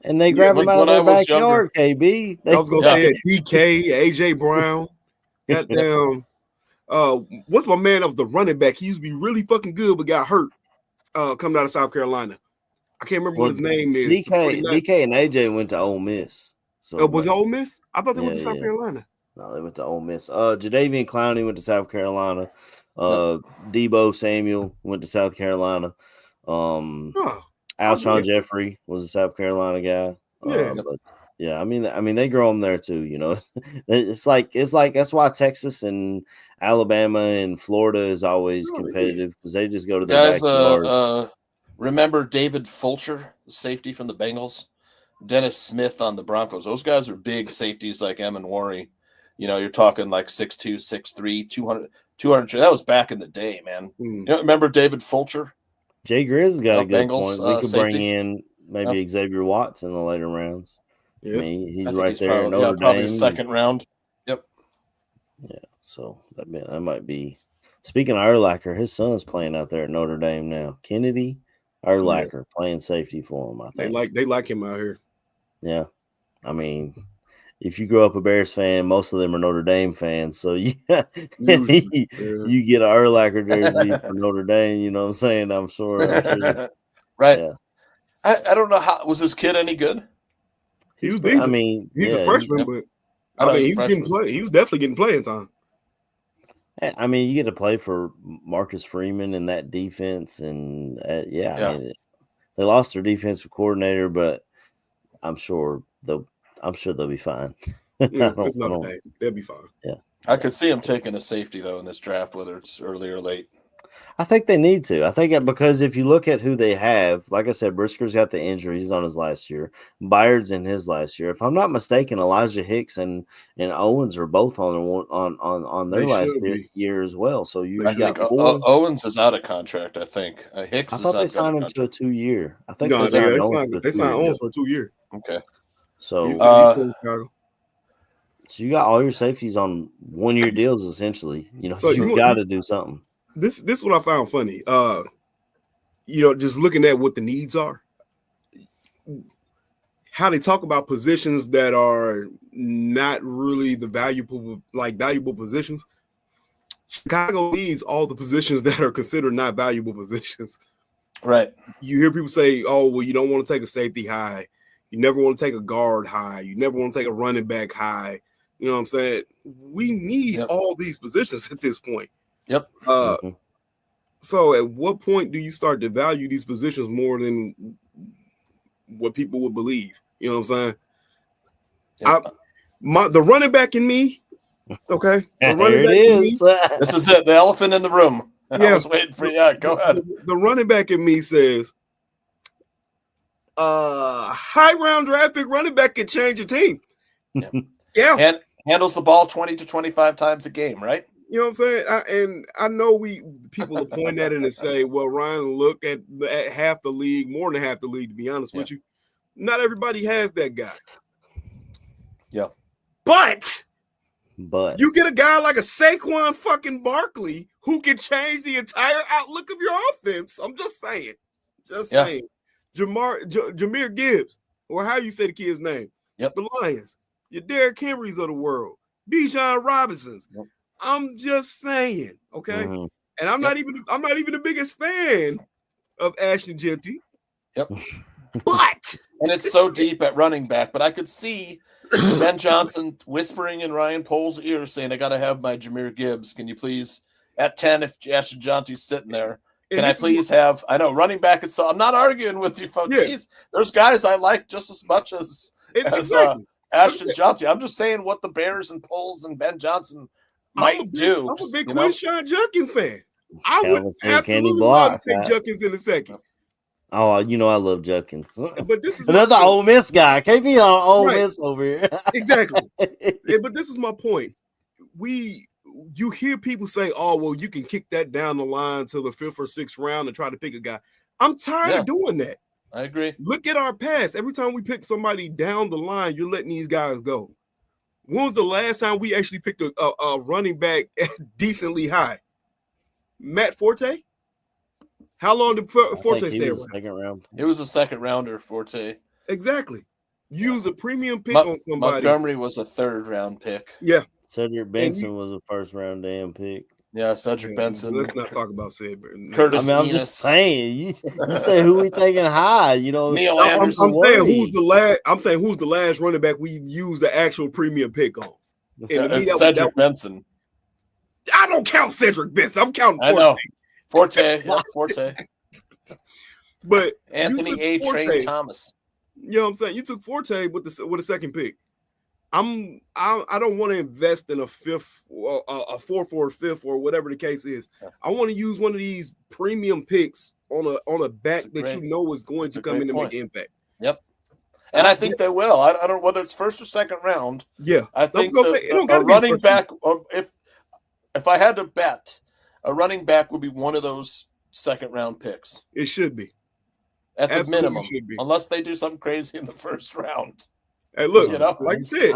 Speaker 7: And they grab him out of their backyard. KB.
Speaker 8: I was gonna say DK, AJ Brown. Goddamn. What's my man of the running back? He used to be really fucking good, but got hurt. Coming out of South Carolina, I can't remember what his name is.
Speaker 7: DK and AJ went to Ole Miss. So
Speaker 8: was it Ole Miss? I thought they went to South Carolina.
Speaker 7: No, they went to Ole Miss. Jadeveon Clowney went to South Carolina. Debo Samuel went to South Carolina. Alshon Jeffrey was a South Carolina guy. I mean they grow them there too. You know, it's like that's why Texas and Alabama and Florida is always competitive because they just go to the backyard.
Speaker 9: Remember David Fulcher, the safety from the Bengals? Dennis Smith on the Broncos. Those guys are big safeties like Emenwari. You know, you're talking like 6'2", 6'3", 200. That was back in the day, man. You know, remember David Fulcher?
Speaker 7: Jay Grizz got a good
Speaker 9: Bengals,
Speaker 7: point. We could bring in maybe Xavier Watts in the later rounds.
Speaker 8: Yeah.
Speaker 3: I mean, he's
Speaker 9: I think
Speaker 3: right there in
Speaker 9: probably,
Speaker 3: Notre
Speaker 9: probably a
Speaker 3: Dame.
Speaker 9: second round. Yep.
Speaker 3: Yeah, so that might be. Speaking of Urlacher, his son's playing out there at Notre Dame now. Kennedy Urlacher playing safety for him. I think
Speaker 8: They like him out here.
Speaker 3: Yeah, I mean, if you grow up a Bears fan, most of them are Notre Dame fans. So you
Speaker 8: Usually,
Speaker 3: you get an Urlacher jersey for Notre Dame. You know what I'm saying? I'm sure.
Speaker 9: Right.
Speaker 3: Yeah.
Speaker 9: I don't know how was this kid any good?
Speaker 8: He was
Speaker 3: I
Speaker 8: decent.
Speaker 3: mean,
Speaker 8: He's a freshman, but I mean, he was definitely getting playing time.
Speaker 3: I mean, you get to play for Marcus Freeman in that defense, and I mean, they lost their defensive coordinator, but I'm sure they'll be fine.
Speaker 8: It's Notre Dame. They'll be fine.
Speaker 3: Yeah,
Speaker 9: I could see him taking a safety though in this draft, whether it's early or late.
Speaker 3: I think they need to. I think because if you look at who they have, like I said, Brisker's got the injury. He's on his last year. Byard's in his last year. If I'm not mistaken, Elijah Hicks and Owens are both on their last year as well. So you got four.
Speaker 9: Owens is out of contract. I think Hicks.
Speaker 3: I thought they signed him to a 2-year. I think
Speaker 8: they signed Owens for a 2-year.
Speaker 9: Okay.
Speaker 3: So you got all your safeties on 1-year deals essentially. You know, so you got to do something.
Speaker 8: This is what I found funny. Just looking at what the needs are, how they talk about positions that are not really the valuable positions. Chicago needs all the positions that are considered not valuable positions.
Speaker 9: Right.
Speaker 8: You hear people say, "Oh, well, you don't want to take a safety high. You never want to take a guard high. You never want to take a running back high." You know what I'm saying? We need all these positions at this point.
Speaker 9: Yep.
Speaker 8: So at what point do you start to value these positions more than what people would believe? You know what I'm saying? Yep. The running back in me, okay? The running back in me,
Speaker 9: this is it, the elephant in the room. I was waiting for you. Go ahead.
Speaker 8: The running back in me says, high round draft pick running back can change your team. Yeah.
Speaker 9: And handles the ball 20 to 25 times a game, right?
Speaker 8: You know what I'm saying? I know people will point at it and say, well, Ryan, look at half the league, more than half the league, to be honest with you. Not everybody has that guy.
Speaker 9: Yeah.
Speaker 8: But you get a guy like a Saquon fucking Barkley who can change the entire outlook of your offense. I'm just saying. Saying. Jahmyr Gibbs, or how you say the kid's name.
Speaker 9: Yep.
Speaker 8: The Lions. Your Derrick Henrys of the world. Bijan Robinsons. Yep. I'm just saying, okay? Mm-hmm. And I'm not even the biggest fan of Ashton Genty.
Speaker 9: Yep.
Speaker 8: But
Speaker 9: and it's so deep at running back, but I could see Ben Johnson whispering in Ryan Pohl's ear saying, I gotta have my Jahmyr Gibbs. Can you please at 10 if Ashton Genty's sitting there? Can I please have running back is so I'm not arguing with you folks. Yeah. There's guys I like just as much as Ashton Genty. I'm just saying what the Bears and Poles and Ben Johnson might do.
Speaker 8: I'm a big Quinshon Judkins fan. I would absolutely love to take Judkins in a second.
Speaker 3: Oh, I love Judkins.
Speaker 8: But this is
Speaker 3: another Ole Miss guy. Can't be on Ole Miss over here.
Speaker 8: Exactly. But this is my point. You hear people say, "Oh, well, you can kick that down the line to the 5th or 6th round and try to pick a guy." I'm tired of doing that.
Speaker 9: I agree.
Speaker 8: Look at our past. Every time we pick somebody down the line, you're letting these guys go. When was the last time we actually picked a running back decently high? Matt Forte? How long did Forte stay around?
Speaker 3: Second round.
Speaker 9: It was a second rounder, Forte.
Speaker 8: Exactly. Use a premium pick on somebody.
Speaker 9: Montgomery was a 3rd round pick.
Speaker 8: Yeah.
Speaker 3: Cedric Benson was a 1st round damn pick.
Speaker 9: Yeah, Cedric Benson.
Speaker 8: Let's not talk about Cedric.
Speaker 3: Curtis I'm just saying. You say who we taking high? Neil
Speaker 8: Anderson. I'm saying who's the last running back we used the actual premium pick on.
Speaker 9: Cedric Benson.
Speaker 8: I don't count Cedric Benson. I'm counting Forte.
Speaker 9: I know. Forte. Yeah, Forte.
Speaker 8: But
Speaker 9: Anthony A. Train Thomas.
Speaker 8: You know what I'm saying? You took Forte with a second pick. I don't want to invest in a 5th or a 4th or a 5th or whatever the case is. I want to use one of these premium picks on a back that you know is going to come in and make impact.
Speaker 9: Yep. And I think they will. I don't know whether it's 1st or 2nd round.
Speaker 8: Yeah.
Speaker 9: I think a running back, if I had to bet, a running back would be one of those 2nd round picks.
Speaker 8: It should be.
Speaker 9: At the minimum. Unless they do something crazy in the 1st round.
Speaker 8: Hey, look,
Speaker 9: You know?
Speaker 8: like I said,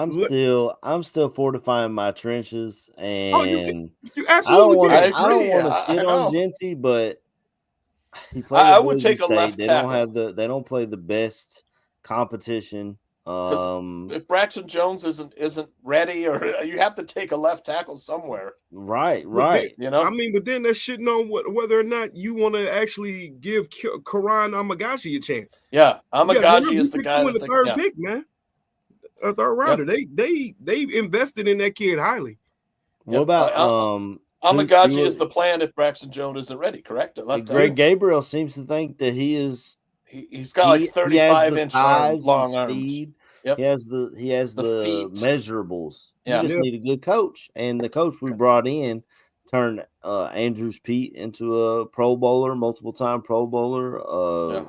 Speaker 3: I'm still fortifying my trenches,
Speaker 8: you
Speaker 3: and
Speaker 8: absolutely
Speaker 9: I
Speaker 8: can.
Speaker 3: I don't
Speaker 9: agree.
Speaker 3: want to
Speaker 9: I
Speaker 3: shit on
Speaker 9: know.
Speaker 3: Genty, but he played
Speaker 9: I
Speaker 3: at
Speaker 9: would
Speaker 3: Boise
Speaker 9: take a
Speaker 3: State.
Speaker 9: left
Speaker 3: They don't
Speaker 9: tackle.
Speaker 3: have they don't play the best competition.
Speaker 9: Because if Braxton Jones isn't ready, or you have to take a left tackle somewhere.
Speaker 3: Right.
Speaker 9: You know,
Speaker 8: but then that's shitting on whether or not you want to actually give Karan Amagashi a chance.
Speaker 9: Yeah, Amagashi is the guy
Speaker 8: that
Speaker 9: the
Speaker 8: third pick, man. A third rounder.
Speaker 9: Yep.
Speaker 8: They invested in that kid highly.
Speaker 3: What about
Speaker 9: Amagashi is the plan if Braxton Jones isn't ready, correct? At left
Speaker 3: Greg
Speaker 9: tackle?
Speaker 3: Gabriel seems to think that he is.
Speaker 9: He's got like 35-inch
Speaker 3: size
Speaker 9: long
Speaker 3: and
Speaker 9: arms.
Speaker 3: speed.
Speaker 9: Yep.
Speaker 3: He has the
Speaker 9: feet.
Speaker 3: measurables.
Speaker 9: Yeah.
Speaker 3: You just need a good coach, and the coach we brought in turned Andrews Pete into a Pro Bowler, multiple time Pro Bowler. I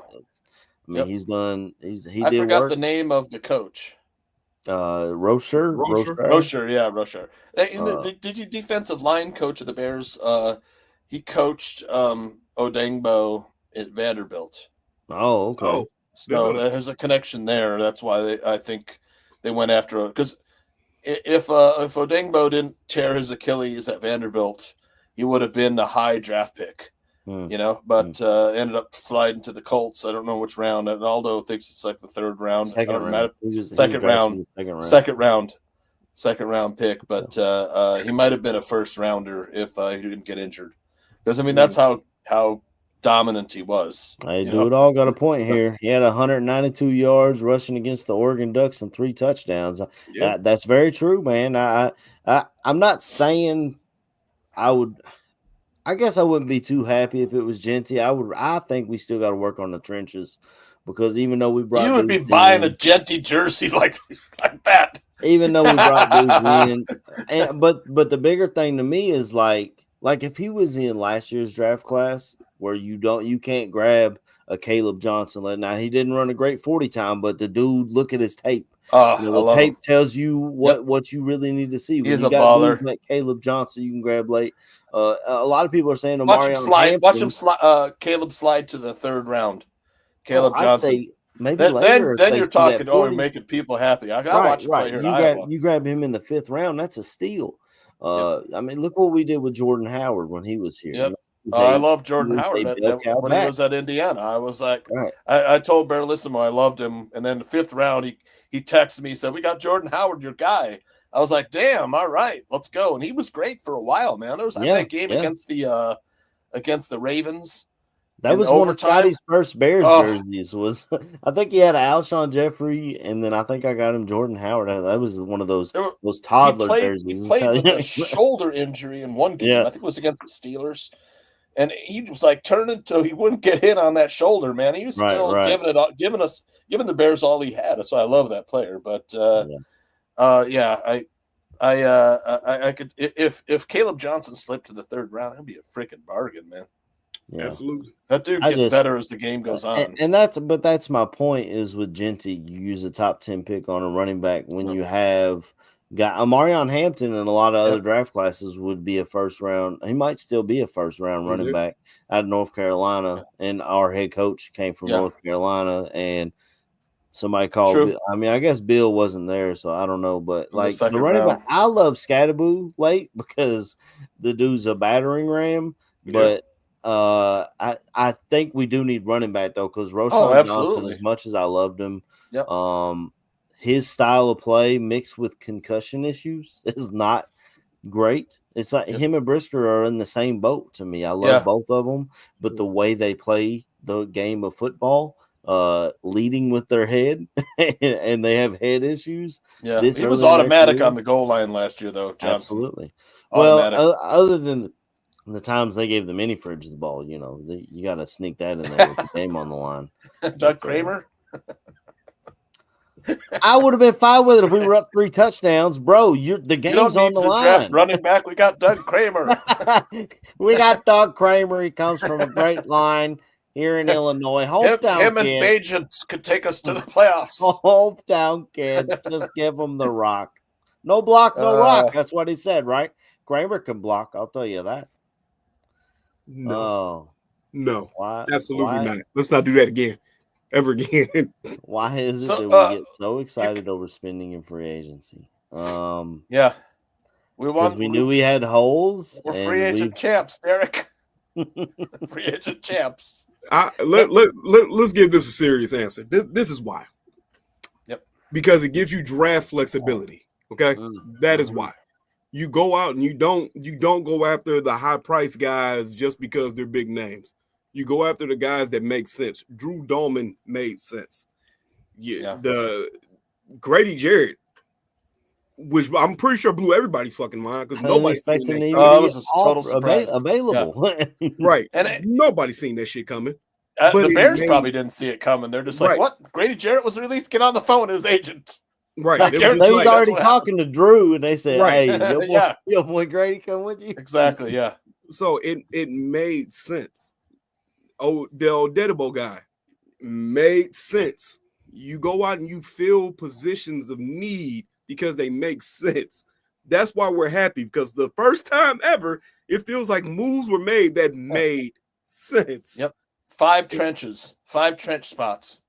Speaker 3: mean, he's done. I
Speaker 9: forgot the name of the coach.
Speaker 3: Rocher.
Speaker 9: Yeah, Rocher. The defensive line coach of the Bears. He coached Odengbo at Vanderbilt.
Speaker 3: Oh, okay.
Speaker 8: Oh,
Speaker 9: so there's a connection there. That's why I think they went after it. Because if Odengbo didn't tear his Achilles at Vanderbilt, he would have been the high draft pick. You know, but ended up sliding to the Colts. I don't know which round. And Aldo thinks it's like the third round. Second round pick. But he might have been a first rounder if he didn't get injured. Because I mean, that's how dominant he was.
Speaker 3: It all got a point here. He had 192 yards rushing against the Oregon Ducks and 3 touchdowns.
Speaker 8: Yeah.
Speaker 3: That's very true, man. I'm not saying I would. I guess I wouldn't be too happy if it was Genty. I think we still got to work on the trenches, because even though we brought,
Speaker 9: you would be buying a Genty jersey like that.
Speaker 3: Even though we brought dudes in, but the bigger thing to me is like if he was in last year's draft class, where you can't grab a Caleb Johnson. Now he didn't run a great 40 time, but the dude, look at his tape. The tape tells you what you really need to see.
Speaker 9: He's a baller.
Speaker 3: Like Caleb Johnson, you can grab late. A lot of people are saying
Speaker 9: Watch him slide. Caleb slide to the third round. Caleb Johnson.
Speaker 3: I'd say maybe later.
Speaker 9: Then you're talking. You're making people happy. I watch him play here in Iowa.
Speaker 3: You grab him in the 5th round. That's a steal. I mean, look what we did with Jordan Howard when he was here.
Speaker 9: Yep. I love Jordan Howard when he was at Indiana. I was like, I told Berlissimo I loved him, and then the 5th round he texted me, he said, "We got Jordan Howard, your guy." I was like, "Damn, all right, let's go." And he was great for a while, man. There was that game against the Ravens.
Speaker 3: That was one of Scotty's first Bears jerseys. I think he had Alshon Jeffrey, and then I think I got him Jordan Howard. That was one of those toddler jerseys.
Speaker 9: He played with a shoulder injury in one game. I think it was against the Steelers. And he was like turning so he wouldn't get hit on that shoulder, man. He was still giving the Bears all he had. That's why I love that player. But I could if Caleb Johnson slipped to the 3rd round, it'd be a freaking bargain, man.
Speaker 3: Yeah.
Speaker 8: Absolutely.
Speaker 9: That dude gets better as the game goes on.
Speaker 3: And that's my point is with Genty, you use a top 10 pick on a running back when you have got Amarion Hampton and a lot of other draft classes would be a first round. He might still be a first round running back out of North Carolina. And our head coach came from North Carolina, and somebody called. I mean, I guess Bill wasn't there, so I don't know. But like the running back, I love Scattaboo late because the dude's a battering ram. But I think we do need running back though, because Roschon Johnson, as much as I loved him, his style of play mixed with concussion issues is not great. It's like him and Brisker are in the same boat to me. I love both of them, but the way they play the game of football, leading with their head, and they have head issues.
Speaker 9: Yeah, he was automatic on the goal line last year, though. Johnson.
Speaker 3: Absolutely. Automatic. Well, other than the times they gave the mini fridge the ball, you got to sneak that in there with the game on the line.
Speaker 9: Doug Kramer.
Speaker 3: I would have been fine with it if we were up 3 touchdowns, bro. The game's on the line.
Speaker 9: Running back, we got Doug Kramer.
Speaker 3: We got Doug Kramer. He comes from a great line here in Illinois. Hometown
Speaker 9: him and Bajent could take us to the playoffs.
Speaker 3: Hometown kid, just give him the rock. No block, no rock. That's what he said, right? Kramer can block. I'll tell you that.
Speaker 8: No, absolutely not. Let's not do that again. ever again.
Speaker 7: Why is it
Speaker 9: So,
Speaker 7: that we get so excited over spending in free agency?
Speaker 9: Yeah, we
Speaker 7: Because we knew we had holes.
Speaker 9: We're free agent champs, Derek. Free agent champs.
Speaker 8: Let's give this a serious answer. This is why.
Speaker 9: Yep.
Speaker 8: Because it gives you draft flexibility. Okay, that is why. You go out and you don't go after the high price guys just because they're big names. You go after the guys that make sense. Drew Dolman made sense. Yeah. The Grady Jarrett, which I'm pretty sure blew everybody's fucking mind because nobody's seen that.
Speaker 9: It was a total surprise.
Speaker 7: Available.
Speaker 9: Yeah.
Speaker 8: Right. And nobody's seen that shit coming.
Speaker 9: The Bears probably didn't see it coming. They're just like, what? Grady Jarrett was released. Get on the phone, his agent.
Speaker 8: Right.
Speaker 7: They was already talking to Drew, and they said, hey, your boy Grady come with you.
Speaker 9: Exactly, yeah.
Speaker 8: So it made sense. Oh, the Odedibo guy made sense. You go out and you fill positions of need because they make sense. That's why we're happy, because the first time ever, it feels like moves were made that made sense.
Speaker 9: Yep. 5 trench spots.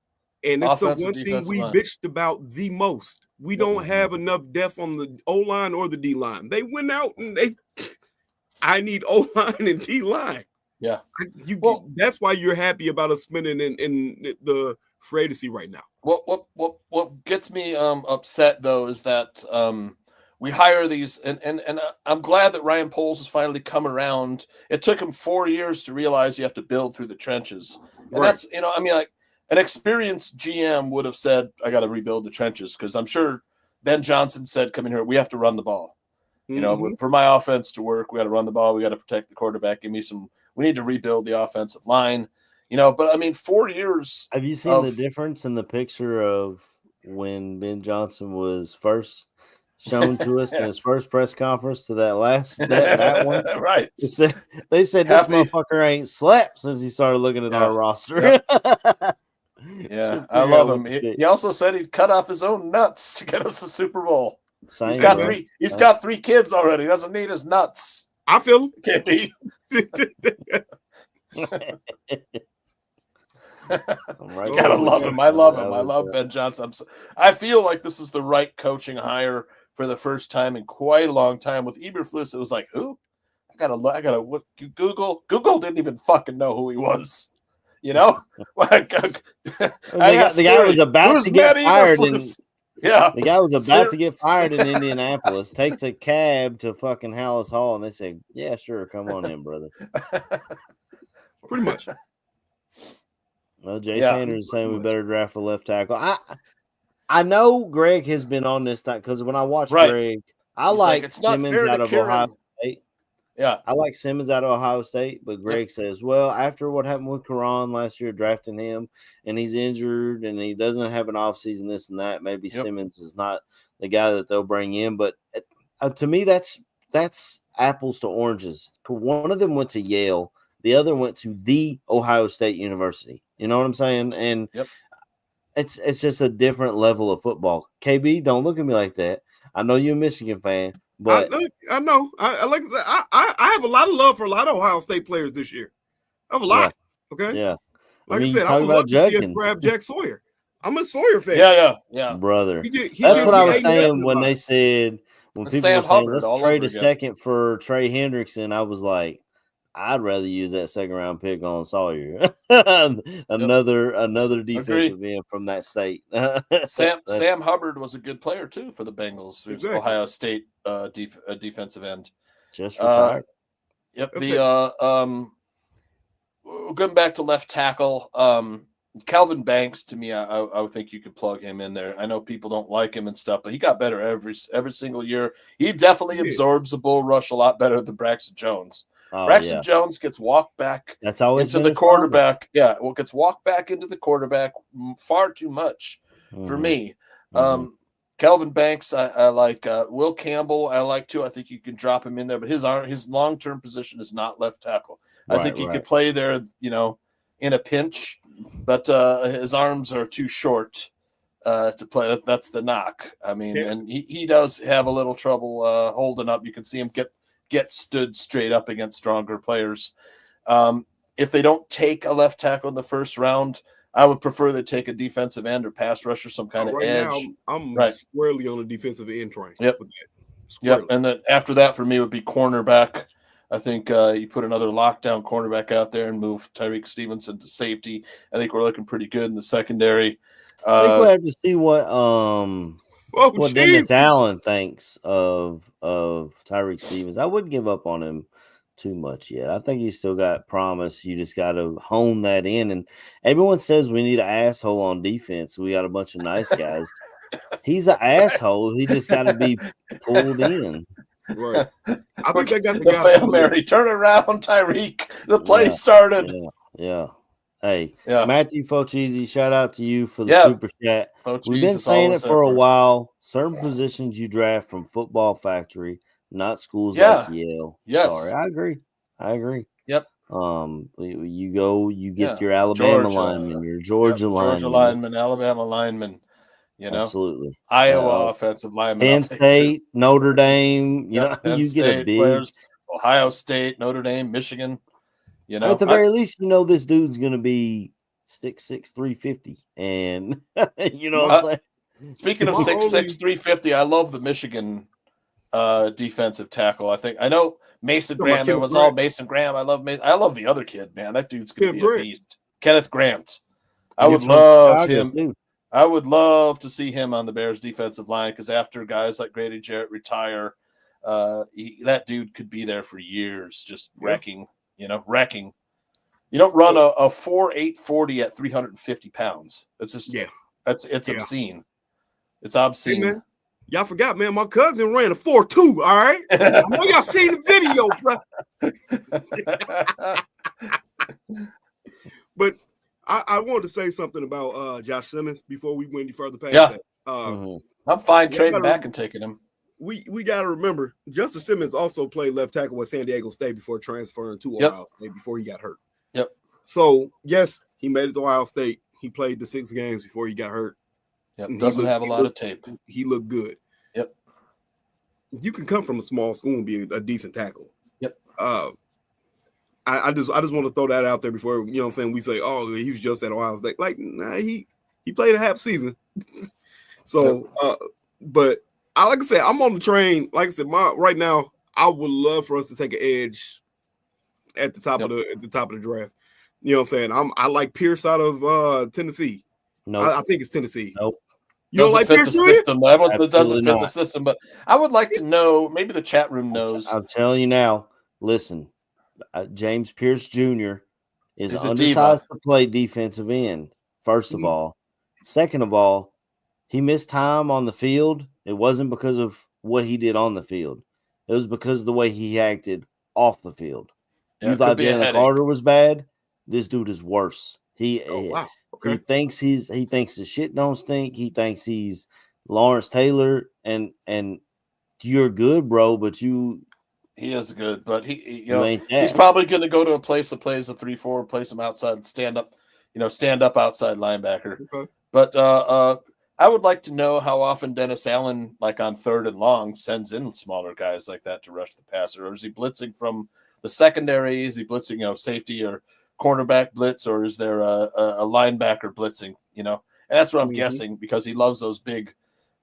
Speaker 8: And it's the one thing we bitched about the most. We don't have enough depth on the O-line or the D-line. They went out and I need O-line and D-line.
Speaker 9: Yeah.
Speaker 8: That's why you're happy about us spending in the free agency right now.
Speaker 9: What gets me upset, though, is that we hire these, and I'm glad that Ryan Poles has finally come around. It took him 4 years to realize you have to build through the trenches. And that's, like, an experienced GM would have said, I got to rebuild the trenches, because I'm sure Ben Johnson said, come in here, we have to run the ball. For my offense to work, we got to run the ball. We got to protect the quarterback. We need to rebuild the offensive line. But I mean, 4 years.
Speaker 7: Have you seen the difference in the picture of when Ben Johnson was first shown to us in his first press conference to that last that one?
Speaker 9: Right.
Speaker 7: They said this motherfucker ain't slept since he started looking at our roster.
Speaker 9: Yeah, I love him. He also said he'd cut off his own nuts to get us the Super Bowl. He's got 3 kids already. He doesn't need his nuts.
Speaker 8: I feel him.
Speaker 9: Can't be. Gotta love him. I love him. I love Ben Johnson. I feel like this is the right coaching hire for the first time in quite a long time. With Eberflus, it was like, who? I gotta look. Google didn't even fucking know who he was. The
Speaker 7: guy was about to get fired. The guy was about to get fired in Indianapolis. Takes a cab to fucking Hallis Hall, and they say, "Yeah, sure, come on in, brother."
Speaker 8: Pretty much.
Speaker 7: Well, Jay Sanders is saying we better draft a left tackle. I know Greg has been on this time, because when I watch Greg, I like Simmons out of Ohio State.
Speaker 9: Yeah,
Speaker 7: I like Simmons out of Ohio State, but Greg says, well, after what happened with Karan last year, drafting him, and he's injured, and he doesn't have an offseason, this and that, maybe Simmons is not the guy that they'll bring in. But to me, that's apples to oranges. One of them went to Yale. The other went to the Ohio State University. You know what I'm saying? And it's just a different level of football. KB, don't look at me like that. I know you're a Michigan fan. But
Speaker 8: I know. I like I said, I have a lot of love for a lot of Ohio State players this year. I have a lot. Okay.
Speaker 7: Yeah.
Speaker 8: Like I said, I would love to see us grab Jack Sawyer. I'm a Sawyer fan.
Speaker 9: Yeah.
Speaker 7: Brother. That's what I was saying when they said, when people were saying, let's trade a second for Trey Hendrickson, I was like, I'd rather use that second round pick on Sawyer. Another defensive end from that state.
Speaker 9: Sam Hubbard was a good player too for the Bengals. He was Ohio State defensive end.
Speaker 7: Just retired.
Speaker 9: Going back to left tackle, Calvin Banks, to me, I would think you could plug him in there. I know people don't like him and stuff, but he got better every single year. He definitely absorbs the bull rush a lot better than Braxton Jones. Braxton Jones gets walked back into the quarterback. Gets walked back into the quarterback far too much for me. Calvin Banks, I like. Will Campbell, I like too. I think you can drop him in there, but his long-term position is not left tackle. I think he could play there, in a pinch, but his arms are too short to play. That's the knock. I mean, and he does have a little trouble holding up. You can see him get stood straight up against stronger players. If they don't take a left tackle in the first round, I would prefer they take a defensive end or pass rusher, some kind of
Speaker 8: right
Speaker 9: edge.
Speaker 8: now, I'm
Speaker 9: Right.
Speaker 8: squarely on the defensive end train.
Speaker 9: Yep.
Speaker 8: With that.
Speaker 9: Yep.
Speaker 8: Squarely.
Speaker 9: And then after that for me would be cornerback. I think you put another lockdown cornerback out there and move Tyreek Stevenson to safety. I think we're looking pretty good in the secondary.
Speaker 3: I think we'll have to see what
Speaker 8: Oh,
Speaker 3: Dennis
Speaker 8: Jesus.
Speaker 3: Allen thinks of Tyreek Stevens. I wouldn't give up on him too much yet. I think he's still got promise. You just got to hone that in. And everyone says we need an asshole on defense. We got a bunch of nice guys. He's an asshole. He just got to be pulled in.
Speaker 8: Right. I think they got the
Speaker 9: the
Speaker 8: guy.
Speaker 9: Fail Mary. Turn around, Tyreek. The play started.
Speaker 3: Yeah. Hey,
Speaker 9: Yeah.
Speaker 3: Matthew Focheezy, shout out to you for the super chat. We've been saying it for a while. Certain positions you draft from Football Factory, not schools like Yale.
Speaker 9: Yes.
Speaker 3: Sorry, I agree.
Speaker 9: Yep.
Speaker 3: You get your Alabama lineman, your Georgia lineman,
Speaker 9: Alabama lineman. You know,
Speaker 3: absolutely.
Speaker 9: Iowa offensive lineman.
Speaker 3: Penn State, Notre Dame. You know,
Speaker 9: Penn
Speaker 3: you
Speaker 9: State
Speaker 3: get a big
Speaker 9: players, Ohio State, Notre Dame, Michigan. You know,
Speaker 3: at the very least, you know this dude's going to be 6'6", 350, and you know what I'm saying.
Speaker 9: Speaking of 6'6", 350, I love the Michigan defensive tackle. I know Mason Graham. It was all Mason Graham. I love the other kid, man. That dude's going to be a beast. Kenneth Grant. I would love him. Too. I would love to see him on the Bears defensive line because after guys like Grady Jarrett retire, that dude could be there for years, just wrecking. You know, wrecking. You don't run a 4.8 40 at 350 pounds. It's just it's obscene. It's obscene.
Speaker 8: Hey, man. Y'all forgot, man. My cousin ran a 4.2. All right, I know y'all seen the video, bro. But I wanted to say something about Josh Simmons before we went any further past that.
Speaker 9: I'm fine trading back and taking him.
Speaker 8: We got to remember, Justice Simmons also played left tackle at San Diego State before transferring to Ohio State before he got hurt.
Speaker 9: Yep.
Speaker 8: So, yes, he made it to Ohio State. He played the 6 games before he got hurt.
Speaker 9: Yep. Doesn't have a lot of tape.
Speaker 8: He looked good.
Speaker 9: Yep.
Speaker 8: You can come from a small school and be a decent tackle.
Speaker 9: Yep.
Speaker 8: I just want to throw that out there before, you know what I'm saying, we say, oh, he was just at Ohio State. Like, nah, he played a half season. So, but like I said, I'm on the train. Like I said, right now, I would love for us to take an edge at the top of the draft. You know what I'm saying? I like Pierce out of Tennessee.
Speaker 3: No,
Speaker 8: I think it's Tennessee.
Speaker 3: Nope.
Speaker 8: You don't like
Speaker 9: fit
Speaker 8: Pierce,
Speaker 9: the system. It doesn't fit
Speaker 3: not.
Speaker 9: the system. But I would like to know. Maybe the chat room knows.
Speaker 3: I'm telling you now. Listen, James Pierce Jr. is
Speaker 9: He's a
Speaker 3: undersized
Speaker 9: diva.
Speaker 3: to play defensive end. First of all, second of all, he missed time on the field. It wasn't because of what he did on the field. It was because of the way he acted off the field.
Speaker 9: Yeah,
Speaker 3: you thought Jalen Carter was bad? This dude is worse. He thinks he thinks the shit don't stink. He thinks he's Lawrence Taylor, and you're good, bro. But he
Speaker 9: is good, but he's probably going to go to a place that plays a 3-4, play some outside, stand up outside linebacker.
Speaker 8: Okay.
Speaker 9: But I would like to know how often Dennis Allen, like on 3rd and long, sends in smaller guys like that to rush the passer, or is he blitzing from the secondary? Is he blitzing, safety or cornerback blitz, or is there a linebacker blitzing? And that's what I'm guessing, because he loves those big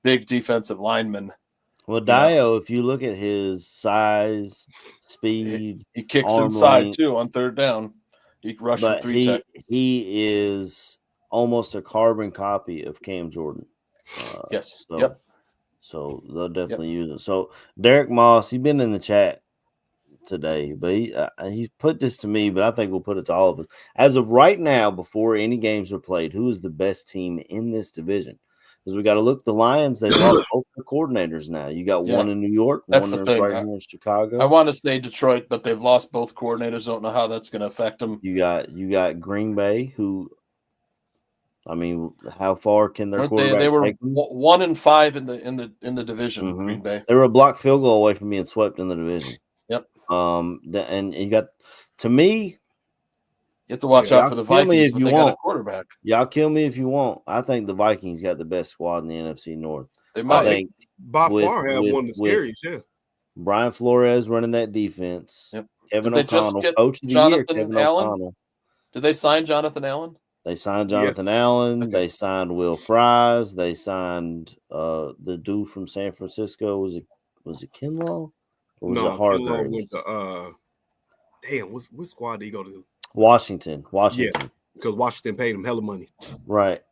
Speaker 9: defensive linemen.
Speaker 3: Well, Dio, if you look at his size, speed,
Speaker 9: he kicks inside too on 3rd down. He can rush from 3 tech.
Speaker 3: He is almost a carbon copy of Cam Jordan.
Speaker 9: Yes.
Speaker 3: So they'll definitely use it. So Derek Moss, he's been in the chat today, but he put this to me, but I think we'll put it to all of us. As of right now, before any games are played, who is the best team in this division? Because we got to look at the Lions. They've lost both their coordinators now. You got one in New York,
Speaker 9: that's
Speaker 3: one
Speaker 9: the thing.
Speaker 3: right here in Chicago.
Speaker 9: I want to say Detroit, but they've lost both coordinators. Don't know how that's going to affect them.
Speaker 3: You got Green Bay, who, I mean, how far can their quarterback
Speaker 9: they were
Speaker 3: take them?
Speaker 9: 1-5 in the division.
Speaker 3: Mm-hmm.
Speaker 9: Green Bay.
Speaker 3: They were a blocked field goal away from being swept in the division.
Speaker 9: Yep.
Speaker 3: And you got, to me,
Speaker 9: you have to watch out for the Vikings, but they got a quarterback.
Speaker 3: Y'all kill me if you want. I think the Vikings got the best squad in the NFC North.
Speaker 9: They might.
Speaker 3: I think
Speaker 8: by far have one of the scariest. Yeah.
Speaker 3: Brian Flores running that defense.
Speaker 9: Yep.
Speaker 3: Kevin O'Connell, coach of the year. Kevin O'Connell.
Speaker 9: Did they sign Jonathan Allen?
Speaker 3: They signed Jonathan Allen.
Speaker 9: Okay.
Speaker 3: They signed Will Fries. They signed the dude from San Francisco. Was it Kinlaw? Or was it
Speaker 8: Kinlaw
Speaker 3: Hargrave?
Speaker 8: went to damn, what squad did he go to?
Speaker 3: Washington.
Speaker 8: Yeah, because Washington paid him hella money.
Speaker 3: Right.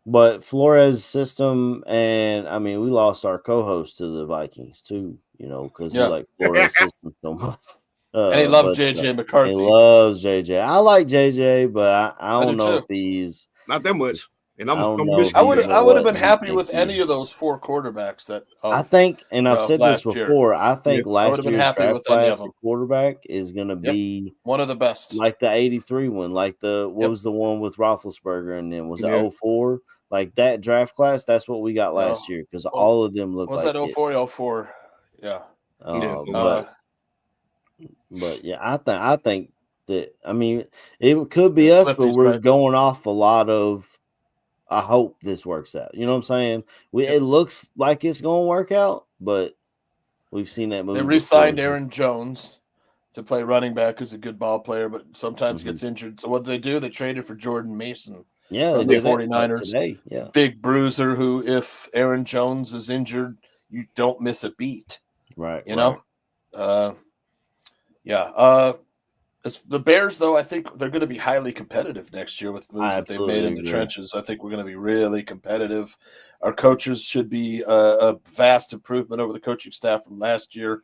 Speaker 3: But Flores' system, and I mean, we lost our co-host to the Vikings too, because he liked Flores' system so much.
Speaker 9: And he loves JJ McCarthy.
Speaker 3: He loves JJ. I like JJ, but I don't know if he's
Speaker 8: not that much. And
Speaker 9: I would have been happy with any of those 4 quarterbacks that
Speaker 3: I think, and I've said this before. I think last year's
Speaker 9: happy
Speaker 3: draft
Speaker 9: with any of
Speaker 3: class
Speaker 9: them.
Speaker 3: quarterback is going to be
Speaker 9: one of the best,
Speaker 3: like the '83 one, like what was the one with Roethlisberger, and then was it 04? Like that draft class, that's what we got last year because all of them look like
Speaker 9: that 04? Yeah.
Speaker 3: But yeah, I think that it could be us, but we're going off a lot of. I hope this works out. You know what I'm saying? It looks like it's going to work out, but we've seen that movie.
Speaker 9: They re-signed Aaron Jones to play running back, who's a good ball player, but sometimes gets injured. So what did they do? They traded for Jordan Mason.
Speaker 3: Yeah,
Speaker 9: from the 49ers.
Speaker 3: Today. Yeah,
Speaker 9: big bruiser who, if Aaron Jones is injured, you don't miss a beat.
Speaker 3: Right.
Speaker 9: You know? The Bears, though, I think they're going to be highly competitive next year with moves that they've made in the trenches. I think we're going to be really competitive. Our coaches should be a vast improvement over the coaching staff from last year.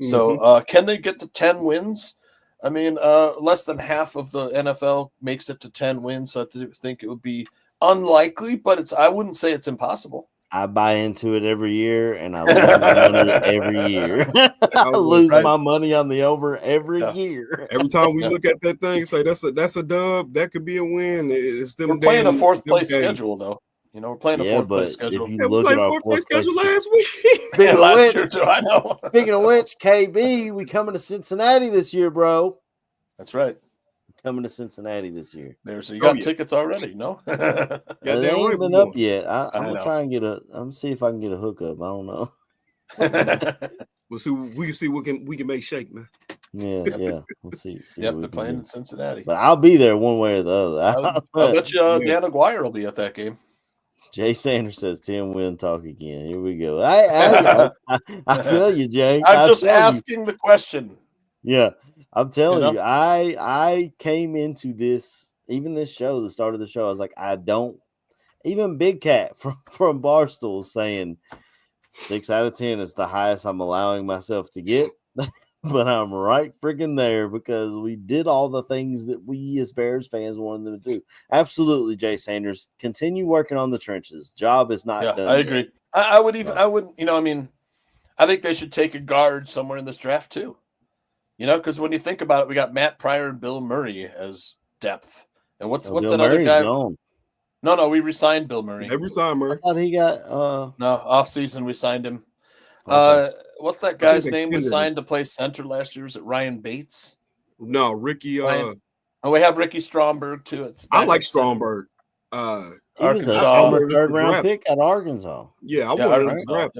Speaker 9: So can they get to 10 wins? I mean, less than half of the NFL makes it to 10 wins. So I think it would be unlikely, but I wouldn't say it's impossible.
Speaker 3: I buy into it every year, and I lose my money every year. I lose my money on the over every year.
Speaker 8: Every time we look at that thing, say that's a dub. That could be a win. It's them.
Speaker 9: We're playing a 4th place schedule, though. We're playing a 4th place schedule.
Speaker 3: If you look at our 4th place schedule
Speaker 8: last week,
Speaker 9: last year too. I know.
Speaker 3: Speaking of which, KB, we coming to Cincinnati this year, bro.
Speaker 9: That's right.
Speaker 3: Coming to Cincinnati this year.
Speaker 9: So you got tickets already? No,
Speaker 3: they ain't been up yet. I'm gonna try and get I'm gonna see if I can get a hookup. I don't know.
Speaker 8: We'll see. We can see what we can make shake, man.
Speaker 3: Yeah. We'll see.
Speaker 9: They're playing in Cincinnati,
Speaker 3: but I'll be there one way or the other.
Speaker 9: I'll bet you Dan Aguirre will be at that game.
Speaker 3: Jay Sanders says 10 win talk again. Here we go. I feel you, Jay.
Speaker 9: I'm just asking the question.
Speaker 3: Yeah. I'm telling you, I came into this, even this show, the start of the show, I was like, even Big Cat from Barstool saying 6 out of 10 is the highest I'm allowing myself to get. But I'm right freaking there because we did all the things that we as Bears fans wanted them to do. Absolutely, Jay Sanders. Continue working on the trenches. Job is not done.
Speaker 9: I agree. I wouldn't, I think they should take a guard somewhere in this draft too. Because when you think about it, we got Matt Pryor and Bill Murray as depth. And what's that other guy?
Speaker 3: Gone.
Speaker 9: No, we re-signed Bill Murray.
Speaker 8: They re-signed Murray.
Speaker 3: I thought he got
Speaker 9: no, offseason we signed him.
Speaker 3: Okay.
Speaker 9: What's that guy's name we signed to play center last year? Was it Ryan Bates?
Speaker 8: No, Ricky.
Speaker 9: We have Ricky Stromberg too.
Speaker 8: I like Stromberg.
Speaker 9: Arkansas.
Speaker 3: Third round pick at Arkansas.
Speaker 8: Yeah, I wanted him to draft.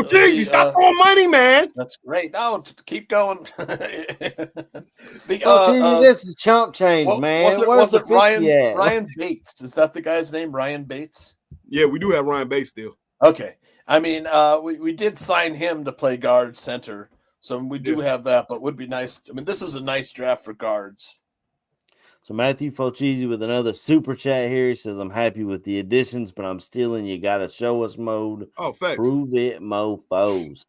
Speaker 9: Geez,
Speaker 8: stop throwing money, man.
Speaker 9: That's great. No, keep going.
Speaker 3: This is chump change, man.
Speaker 9: Was it Ryan Bates? Is that the guy's name? Ryan Bates?
Speaker 8: Yeah, we do have Ryan Bates still.
Speaker 9: Okay. I mean, we did sign him to play guard center. So we do have that, but it would be nice. I mean, this is a nice draft for guards.
Speaker 3: So Matthew Polchisi with another super chat here. He says, I'm happy with the additions, but I'm still in you gotta show us mode.
Speaker 8: Oh, facts.
Speaker 3: Prove it, mofos.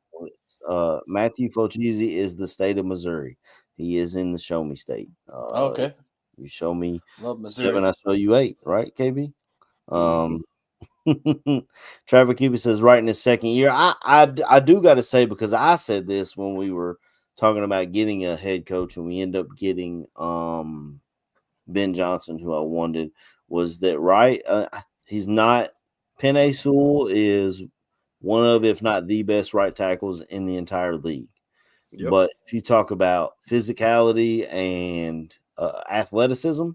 Speaker 3: Matthew Polchisi is the state of Missouri. He is in the show me state.
Speaker 9: Okay.
Speaker 3: You show me
Speaker 9: Love Missouri.
Speaker 3: 7, I show you 8, right, KB? Trevor Cupid says right in his second year. I do gotta say, because I said this when we were talking about getting a head coach and we end up getting Ben Johnson, who I wanted, was that right? He's not. Penei Sewell is one of, if not the best right tackles in the entire league. Yep. But if you talk about physicality and athleticism,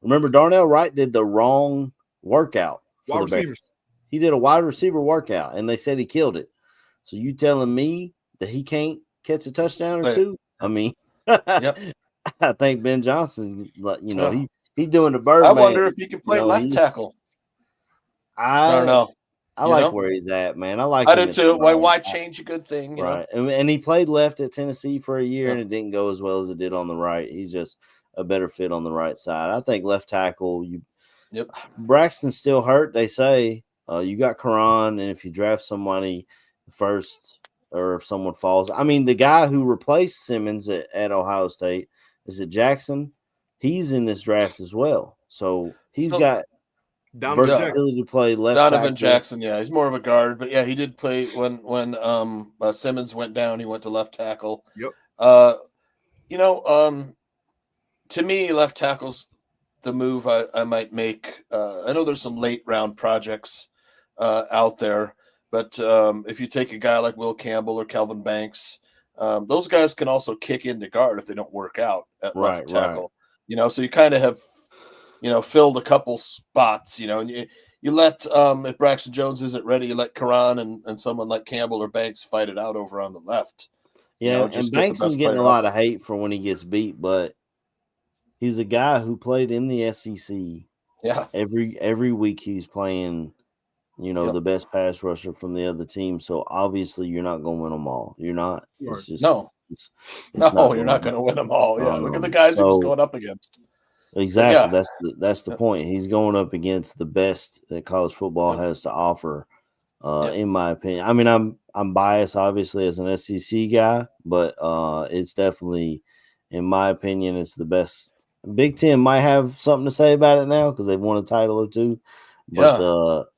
Speaker 3: remember Darnell Wright did the wrong workout.
Speaker 8: Wide receivers.
Speaker 3: He did a wide receiver workout, and they said he killed it. So you telling me that he can't catch a touchdown or two? I mean,
Speaker 9: yep.
Speaker 7: I think Ben Johnson,
Speaker 9: Yeah.
Speaker 7: he's doing the Birdman.
Speaker 9: I wonder if he can play left tackle. I don't know.
Speaker 7: I like where he's at, man. I
Speaker 9: do
Speaker 7: him
Speaker 9: too. Why change a good thing?
Speaker 7: Right. And he played left at Tennessee for a year,
Speaker 9: Yeah.
Speaker 7: and it didn't go as well as it did on the right. He's just a better fit on the right side. I think left tackle. Braxton's still hurt. They say you got Karan, and if you draft somebody first, or if someone falls, I mean, the guy who replaced Simmons at Ohio State, is it Jackson? He's in this draft as well, so he's got versatility to play left.
Speaker 9: Donovan Jackson, yeah, he's more of a guard, but yeah, he did play when Simmons went down. He went to left tackle.
Speaker 8: Yep.
Speaker 9: To me, left tackle's the move I might make. I know there's some late round projects out there, but if you take a guy like Will Campbell or Calvin Banks, those guys can also kick into guard if they don't work out at left tackle. So you kind of have filled a couple spots, and you let if Braxton Jones isn't ready, you let Karan and someone like Campbell or Banks fight it out over on the left.
Speaker 7: Yeah, and Banks is getting a lot of hate for when he gets beat, but he's a guy who played in the SEC.
Speaker 9: Yeah,
Speaker 7: every week he's playing, the best pass rusher from the other team. So obviously you're not going to win them all. You're not. It's just,
Speaker 9: you're not going to win them all. Yeah, look at the guys he was going up against.
Speaker 7: Exactly. That's the point. He's going up against the best that college football has to offer, in my opinion. I mean, I'm biased obviously as an SEC guy, but it's definitely, in my opinion, it's the best. Big Ten might have something to say about it now because they've won a title or two, but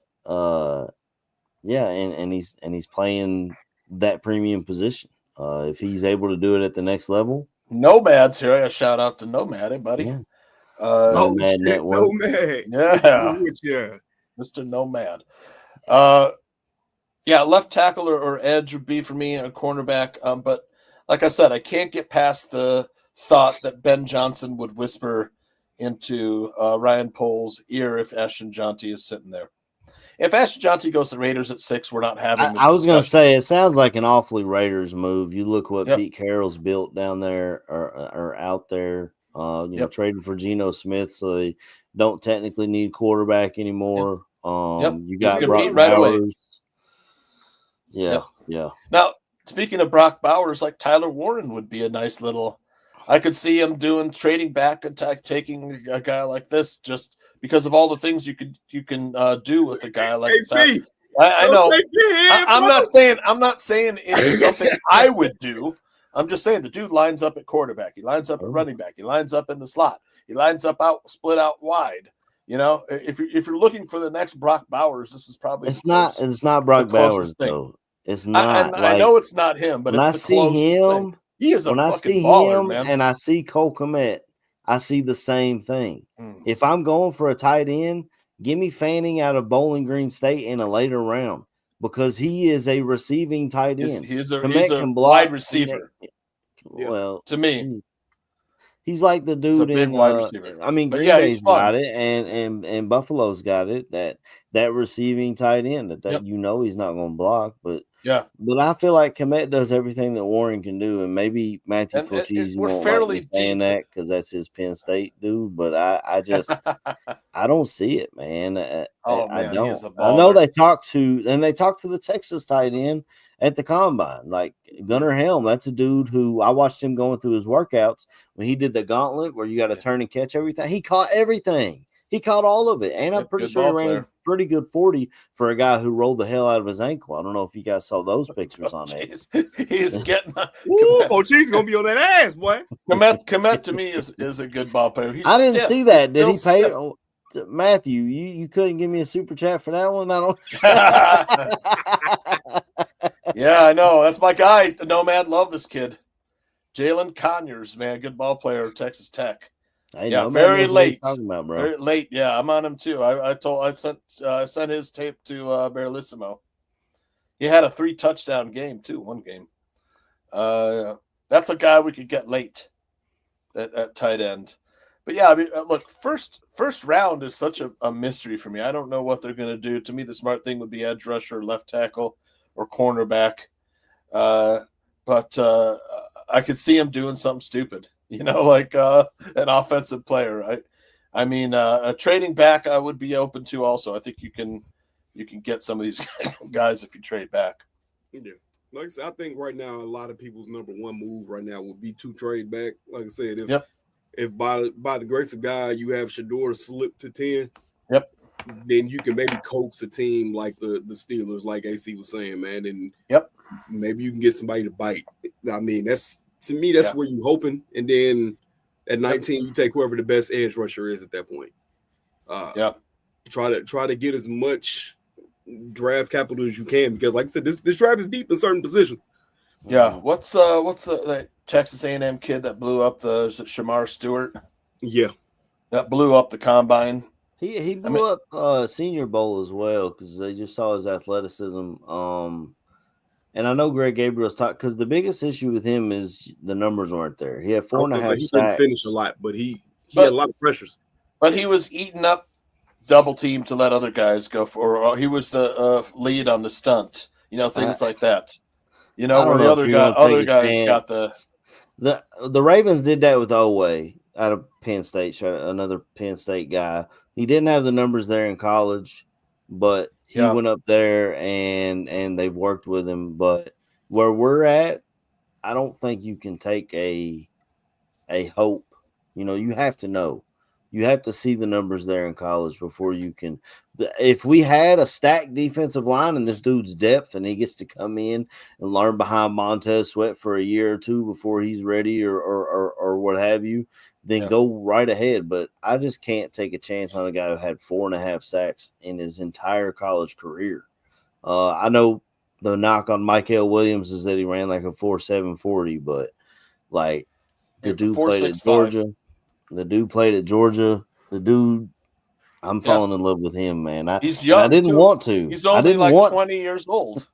Speaker 7: and he's playing that premium position. If he's able to do it at the next level.
Speaker 9: Nomad's here. I got a shout out to Nomad, buddy.
Speaker 7: Yeah.
Speaker 8: Nomad.
Speaker 9: Yeah. Mr. Nomad. Left tackle or edge would be for me a cornerback. But like I said, I can't get past the thought that Ben Johnson would whisper into Ryan Poles' ear if Ashton Jonty is sitting there. If Ashton Jonty goes to the Raiders at 6, we're not having this
Speaker 7: I was going to say, it sounds like an awfully Raiders move. You look what Pete Carroll's built down there or out there, trading for Geno Smith, so they don't technically need quarterback anymore. You got Brock Bowers. Yeah.
Speaker 9: Now, speaking of Brock Bowers, like Tyler Warren would be a nice little. I could see him trading back and taking a guy like this just because of all the things you can do with a guy like that. I know. I'm not saying it's something I would do. I'm just saying the dude lines up at quarterback. He lines up at running back. He lines up in the slot. He lines up split out wide. If you're looking for the next Brock Bowers, this is probably
Speaker 7: it's not Brock Bowers though. It's not.
Speaker 9: I know it's not him, but it's the closest thing. He is a fucking baller, man.
Speaker 7: And I see Cole Kmet, I see the same thing. If I'm going for a tight end, give me Fanning out of Bowling Green State in a later round because he is a receiving tight end.
Speaker 9: He's a wide receiver.
Speaker 7: Well,
Speaker 9: to me,
Speaker 7: he's like the dude in.
Speaker 9: Wide receiver.
Speaker 7: I mean, Green Bay's got it, and Buffalo's got it. That receiving tight end that he's not going to block, but.
Speaker 9: Yeah,
Speaker 7: but I feel like Kmet does everything that Warren can do, and maybe Matthew Fulchese won't like me saying that because that's his Penn State dude. But I just I don't see it, man. I don't. I know they talked to the Texas tight end at the combine, like Gunnar Helm. That's a dude who I watched him going through his workouts when he did the gauntlet where you got to turn and catch everything. He caught everything. He caught all of it, and I'm pretty sure he ran a pretty good 40 for a guy who rolled the hell out of his ankle. I don't know if you guys saw those pictures on it.
Speaker 9: He's getting.
Speaker 8: Fulchese's gonna be on that ass, boy.
Speaker 9: Kmet to me is a good ball player.
Speaker 7: I didn't see that. Did he pay? Matthew, you couldn't give me a super chat for that one. I don't.
Speaker 9: Yeah, I know. That's my guy. The Nomad. Love this kid, Jalen Conyers, man, good ball player, Texas Tech. Very late. Very late. Yeah, I'm on him too. I sent his tape to Baralissimo. He had a 3-touchdown game too. One game. That's a guy we could get late at tight end. But yeah, I mean, look, first round is such a mystery for me. I don't know what they're going to do. To me, the smart thing would be edge rusher, left tackle, or cornerback. But I could see him doing something stupid. like an offensive player, right? I mean, trading back, I would be open to also. I think you can get some of these guys if you trade back.
Speaker 8: Yeah. Like I said, I think right now a lot of people's number one move right now would be to trade back. Like I said, if by the grace of God you have Shador slip to 10, then you can maybe coax a team like the Steelers, like AC was saying, man, and maybe you can get somebody to bite. I mean, that's where you hoping, and then at 19 you take whoever the best edge rusher is at that point. Try to get as much draft capital as you can, because like I said, this draft is deep in certain positions.
Speaker 9: Yeah. What's that Texas A&M kid that blew up is it Shamar Stewart?
Speaker 8: Yeah.
Speaker 9: That blew up the combine.
Speaker 3: He blew up Senior Bowl as well, because they just saw his athleticism. And I know Greg Gabriel's talked, because the biggest issue with him is the numbers weren't there. He had 4.5 sacks.
Speaker 8: He didn't finish a lot, but he had a lot of pressures.
Speaker 9: But he was eating up double team to let other guys go or he was the lead on the stunt, things like that. Where the other guys got
Speaker 3: the Ravens did that with Oweh out of Penn State, another Penn State guy. He didn't have the numbers there in college, but he went up there and they've worked with him. But where we're at, I don't think you can take a hope. You have to know. You have to see the numbers there in college before you can. If we had a stacked defensive line and this dude's depth and he gets to come in and learn behind Montez Sweat for a year or two before he's ready or what have you, then go right ahead. But I just can't take a chance on a guy who had 4.5 sacks in his entire college career. I know the knock on Michael Williams is that he ran like a 4.7 40, but like the dude played at Georgia. The dude played at Georgia. The dude, I'm falling in love with him, man.
Speaker 9: He's young.
Speaker 3: I didn't want to.
Speaker 9: He's only like 20 years old.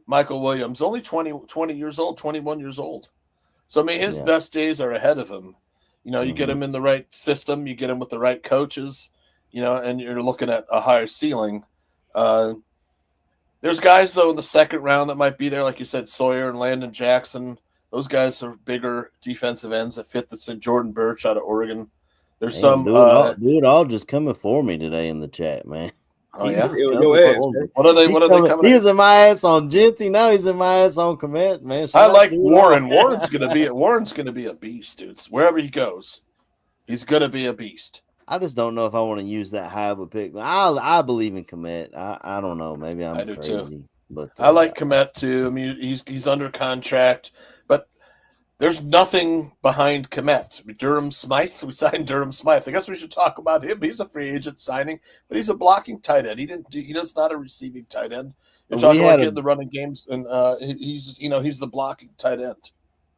Speaker 9: Michael Williams, only 20 years old, 21 years old. So, I mean, his best days are ahead of him. You get him in the right system, you get him with the right coaches, and you're looking at a higher ceiling. There's guys, though, in the second round that might be there, like you said, Sawyer and Landon Jackson. Those guys are bigger defensive ends that fit the Jordan Birch out of Oregon. There's
Speaker 3: dude, all just coming for me today in the chat, man.
Speaker 9: Oh, yeah?
Speaker 3: What are they coming? He's in my ass on Genty. Now he's in my ass on Komet, man.
Speaker 9: I like Warren. Warren's gonna be a beast, dude. Wherever he goes, he's gonna be a beast.
Speaker 3: I just don't know if I want to use that high of a pick. I believe in Komet. I don't know. Maybe I'm crazy. Too. But
Speaker 9: I like Komet too. I mean, he's under contract, but there's nothing behind Komet. Durham Smythe, we signed Durham Smythe. I guess we should talk about him. He's a free agent signing, but he's a blocking tight end. He's not a receiving tight end. You're talking about getting the running games, and he's the blocking tight end.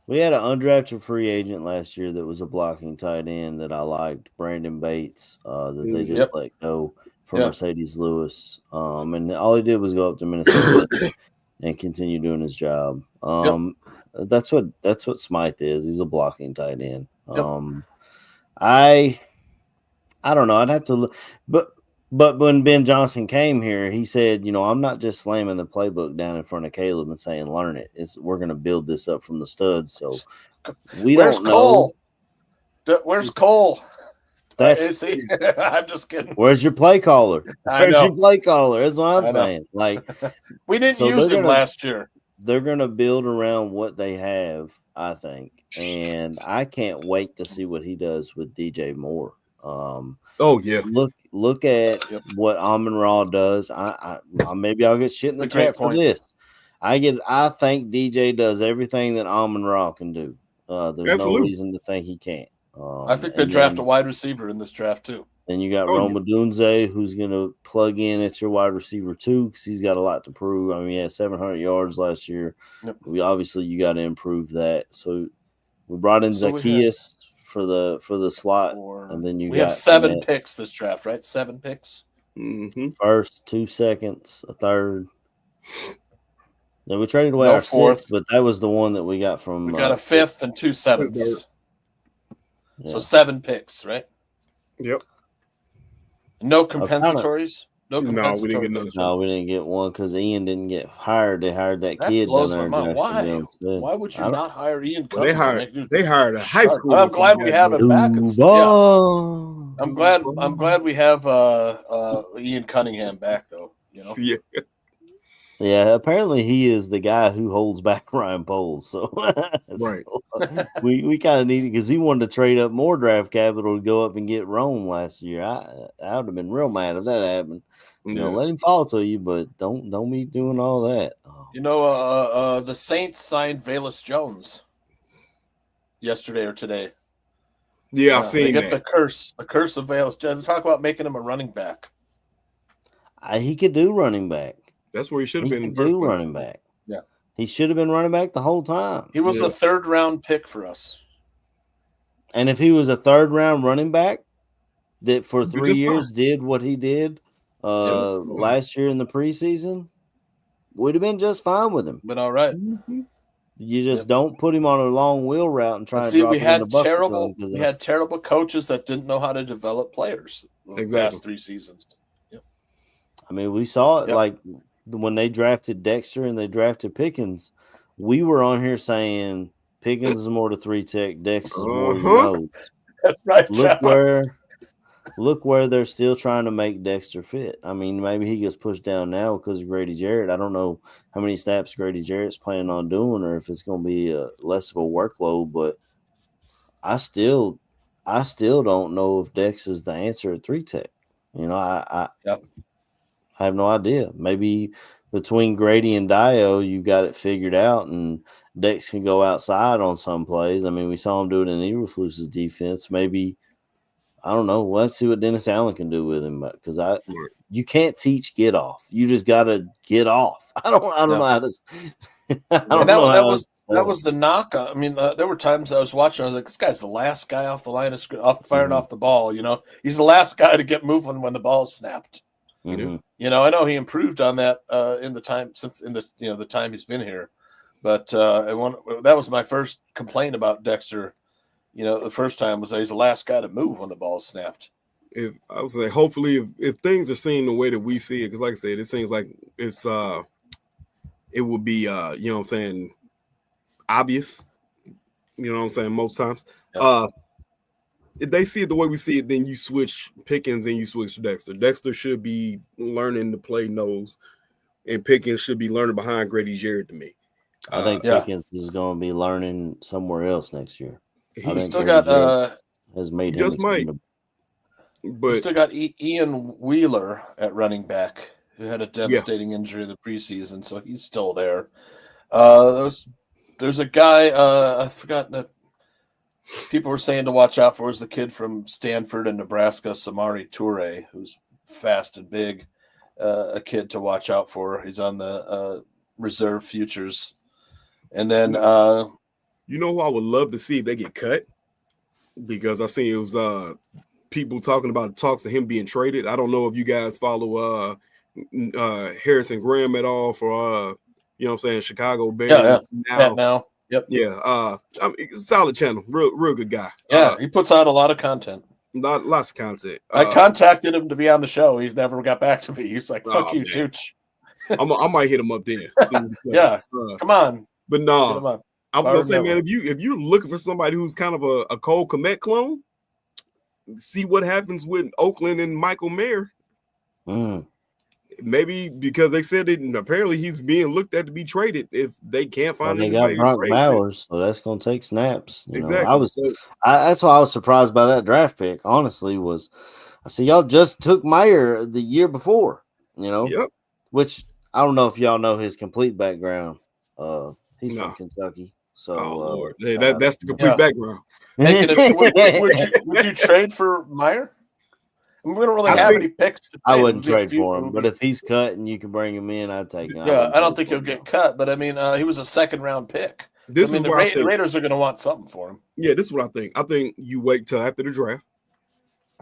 Speaker 3: We had an undrafted free agent last year that was a blocking tight end that I liked, Brandon Bates, that they just let go from Mercedes Lewis. And all he did was go up to Minnesota and continue doing his job. That's what Smythe is. He's a blocking tight end. I don't know. I'd have to look, but when Ben Johnson came here, he said, I'm not just slamming the playbook down in front of Caleb and saying, learn it. We're going to build this up from the studs. So
Speaker 9: Where's Cole? Where's Cole?
Speaker 3: That's
Speaker 9: I'm just kidding.
Speaker 3: Where's your play caller? Where's your play caller? That's what I'm saying. Like,
Speaker 9: we didn't use him last year.
Speaker 3: They're going to build around what they have, I think. And I can't wait to see what he does with DJ Moore. Look at what Amon-Ra does. I maybe I'll get shit in the chat for this. I think DJ does everything that Amon-Ra can do. There's no reason to think he can't.
Speaker 9: I think they draft a wide receiver in this draft too.
Speaker 3: Then you got Roma Dunze, who's going to plug in at your wide receiver too, because he's got a lot to prove. I mean, he had 700 yards last year. You got to improve that. So we brought in Zacchaeus for the slot, and then we
Speaker 9: have 7 picks this draft, right? 7 picks.
Speaker 8: Mm-hmm.
Speaker 3: First, 2 seconds, a third. Then we traded away our 4th, but that was the one that we got from.
Speaker 9: We got a 5th and 2 7ths. So 7 picks, right?
Speaker 8: Yep.
Speaker 9: No compensatories. No
Speaker 8: No, we
Speaker 9: compensatory
Speaker 8: didn't get none.
Speaker 9: base.
Speaker 3: No, we didn't get one because Ian didn't get hired. They hired that
Speaker 9: That
Speaker 3: kid down
Speaker 9: blows
Speaker 3: there
Speaker 9: my
Speaker 3: in
Speaker 9: mind.
Speaker 3: Jacksonville instead.
Speaker 9: Why would you
Speaker 3: I don't-
Speaker 9: not hire Ian
Speaker 8: Well, they
Speaker 9: Cunningham?
Speaker 8: hired a high
Speaker 9: Sharp.
Speaker 8: school.
Speaker 9: I'm glad we have him back. And yeah,
Speaker 3: Duval.
Speaker 9: I'm glad we have Ian Cunningham back though. You know.
Speaker 8: Yeah.
Speaker 3: Yeah, apparently he is the guy who holds back Ryan Poles. So,
Speaker 8: Right.
Speaker 3: so we kind of need it because he wanted to trade up more draft capital to go up and get Rome last year. I would have been real mad if that happened. You know, let him fall to you, but don't be doing all that. Oh.
Speaker 9: You know, the Saints signed Velus Jones yesterday or today.
Speaker 8: Yeah, I've seen
Speaker 9: they get
Speaker 8: that.
Speaker 9: the curse of Velus Jones. Talk about making him a running back.
Speaker 3: He could do running back.
Speaker 8: That's where he should have been.
Speaker 3: He could do running back.
Speaker 9: Yeah,
Speaker 3: he should have been running back the whole time.
Speaker 9: He was a 3rd round pick for us.
Speaker 3: And if he was a 3rd round running back that for 3 years did what he did last year in the preseason, would have been just fine with him.
Speaker 9: Been all right.
Speaker 8: Mm-hmm.
Speaker 3: You just don't put him on a long wheel route and try to drop
Speaker 9: we
Speaker 3: him in the
Speaker 9: had
Speaker 3: bucket.
Speaker 9: we had terrible coaches that didn't know how to develop players the past 3 seasons. Yep.
Speaker 3: I mean, we saw it like when they drafted Dexter and they drafted Pickens. We were on here saying Pickens is more to 3-tech, Dexter is more to nose.
Speaker 9: That's right.
Speaker 3: Look where they're still trying to make Dexter fit. I mean, maybe he gets pushed down now because of Grady Jarrett. I don't know how many snaps Grady Jarrett's planning on doing, or if it's going to be less of a workload. But I still don't know if Dex is the answer at 3-tech. You know, I have no idea. Maybe between Grady and Dio, you got it figured out, and Dex can go outside on some plays. I mean, we saw him do it in Eberflus's defense. Maybe. I don't know. Let's see what Dennis Allen can do with him, because you can't teach get off. You just got to get off. I don't know how to.
Speaker 9: That was the knock. I mean, there were times I was watching. I was like, "This guy's the last guy off the line of firing off the ball." You know, he's the last guy to get moving when the ball is snapped.
Speaker 3: Mm-hmm.
Speaker 9: You know, I know he improved on that in the time the time he's been here, but that was my first complaint about Dexter. You know, the first time was that he's the last guy to move when the ball snapped.
Speaker 8: If I was like, hopefully, if things are seen the way that we see it, because like I said, it seems like it's it would be you know what I'm saying, obvious. You know what I'm saying, most times. If they see it the way we see it, then you switch Pickens and you switch Dexter. Dexter should be learning to play nose, and Pickens should be learning behind Grady Jarrett to me.
Speaker 3: I think Pickens is going to be learning somewhere else next year.
Speaker 9: He still got
Speaker 3: has made him
Speaker 8: just might. But
Speaker 9: still got Ian Wheeler at running back, who had a devastating injury in the preseason, so he's still there. There's a guy I forgot that people were saying to watch out for is the kid from Stanford and Nebraska, Samari Toure, who's fast and big. A kid to watch out for. He's on the reserve futures, and then.
Speaker 8: You know who I would love to see if they get cut? Because I seen it was people talking about talks of him being traded. I don't know if you guys follow Harrison Graham at all for you know what I'm saying, Chicago Bears.
Speaker 9: Now. Yep.
Speaker 8: Yeah. I mean, solid channel. Real good guy.
Speaker 9: Yeah, he puts out a lot of content.
Speaker 8: Lots of content.
Speaker 9: I contacted him to be on the show. He's never got back to me. He's like, fuck you, Tooch.
Speaker 8: I might hit him up then.
Speaker 9: Yeah. Come on.
Speaker 8: But no. I was gonna say, man, if you're looking for somebody who's kind of a Cole Kmet clone, see what happens with Oakland and Michael Mayer. Maybe because they said it, and apparently he's being looked at to be traded if they can't find anybody.
Speaker 3: They got Brock Bowers, so that's gonna take snaps.
Speaker 8: Exactly.
Speaker 3: That's why I was surprised by that draft pick. Honestly, I see y'all just took Mayer the year before. You know, which I don't know if y'all know his complete background. He's from Kentucky. So,
Speaker 8: Lord. That's the complete background.
Speaker 9: Hey, would you trade for Meyer? I mean, we don't really have any picks.
Speaker 3: I wouldn't trade for him, but if he's cut and you can bring him in, I'd take him.
Speaker 9: Yeah, I don't think he'll get cut, but I mean, he was a 2nd round pick. The Raiders are going to want something for him.
Speaker 8: Yeah, this is what I think. I think you wait till after the draft.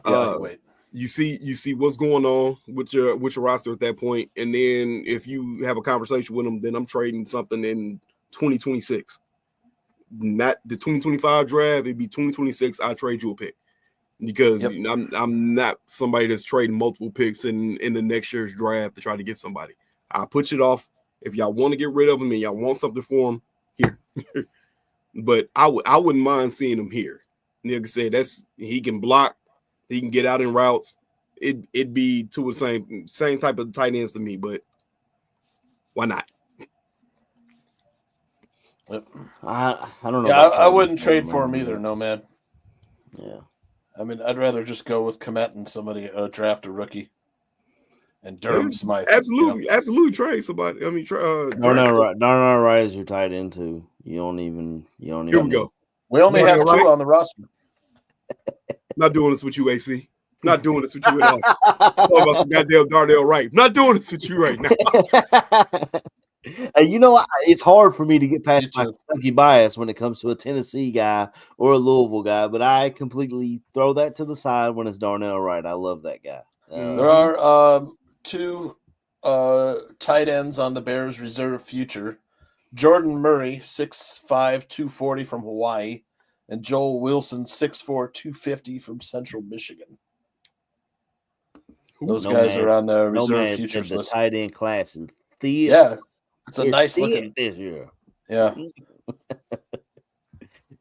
Speaker 9: Wait.
Speaker 8: You see what's going on with your roster at that point, and then if you have a conversation with them, then I'm trading something in 2026. Not the 2025 draft, it'd be 2026. I trade you a pick. because I'm not somebody that's trading multiple picks in the next year's draft to try to get somebody. I push it off. If y'all want to get rid of him and y'all want something for him, here. But I wouldn't mind seeing him here. Nigga said he can block, he can get out in routes. It'd be to the same type of tight ends to me, but why not?
Speaker 3: I don't know.
Speaker 9: Yeah, I wouldn't trade for him either, no man.
Speaker 3: Yeah.
Speaker 9: I mean, I'd rather just go with Komet and somebody draft a rookie. And Durham Smythe.
Speaker 8: Absolutely trade somebody. I mean,
Speaker 3: Darnell Wright is your tight end too. You don't even.
Speaker 8: Here we go.
Speaker 9: We only have two on the roster.
Speaker 8: Not doing this with you, AC. Not doing this with you at all. Talking about some goddamn Darnell Wright. Not doing this with you right now.
Speaker 3: You know, it's hard for me to get past my Kentucky bias when it comes to a Tennessee guy or a Louisville guy, but I completely throw that to the side when it's Darnell Wright. I love that guy.
Speaker 9: There are two tight ends on the Bears reserve future. Jordan Murray, 6'5", 240 from Hawaii, and Joel Wilson, 6'4", 250 from Central Michigan. Those guys are on the reserve futures list.
Speaker 3: The tight end class is thick.
Speaker 9: Yeah, it's a nice looking
Speaker 3: this year.
Speaker 9: Yeah.
Speaker 3: You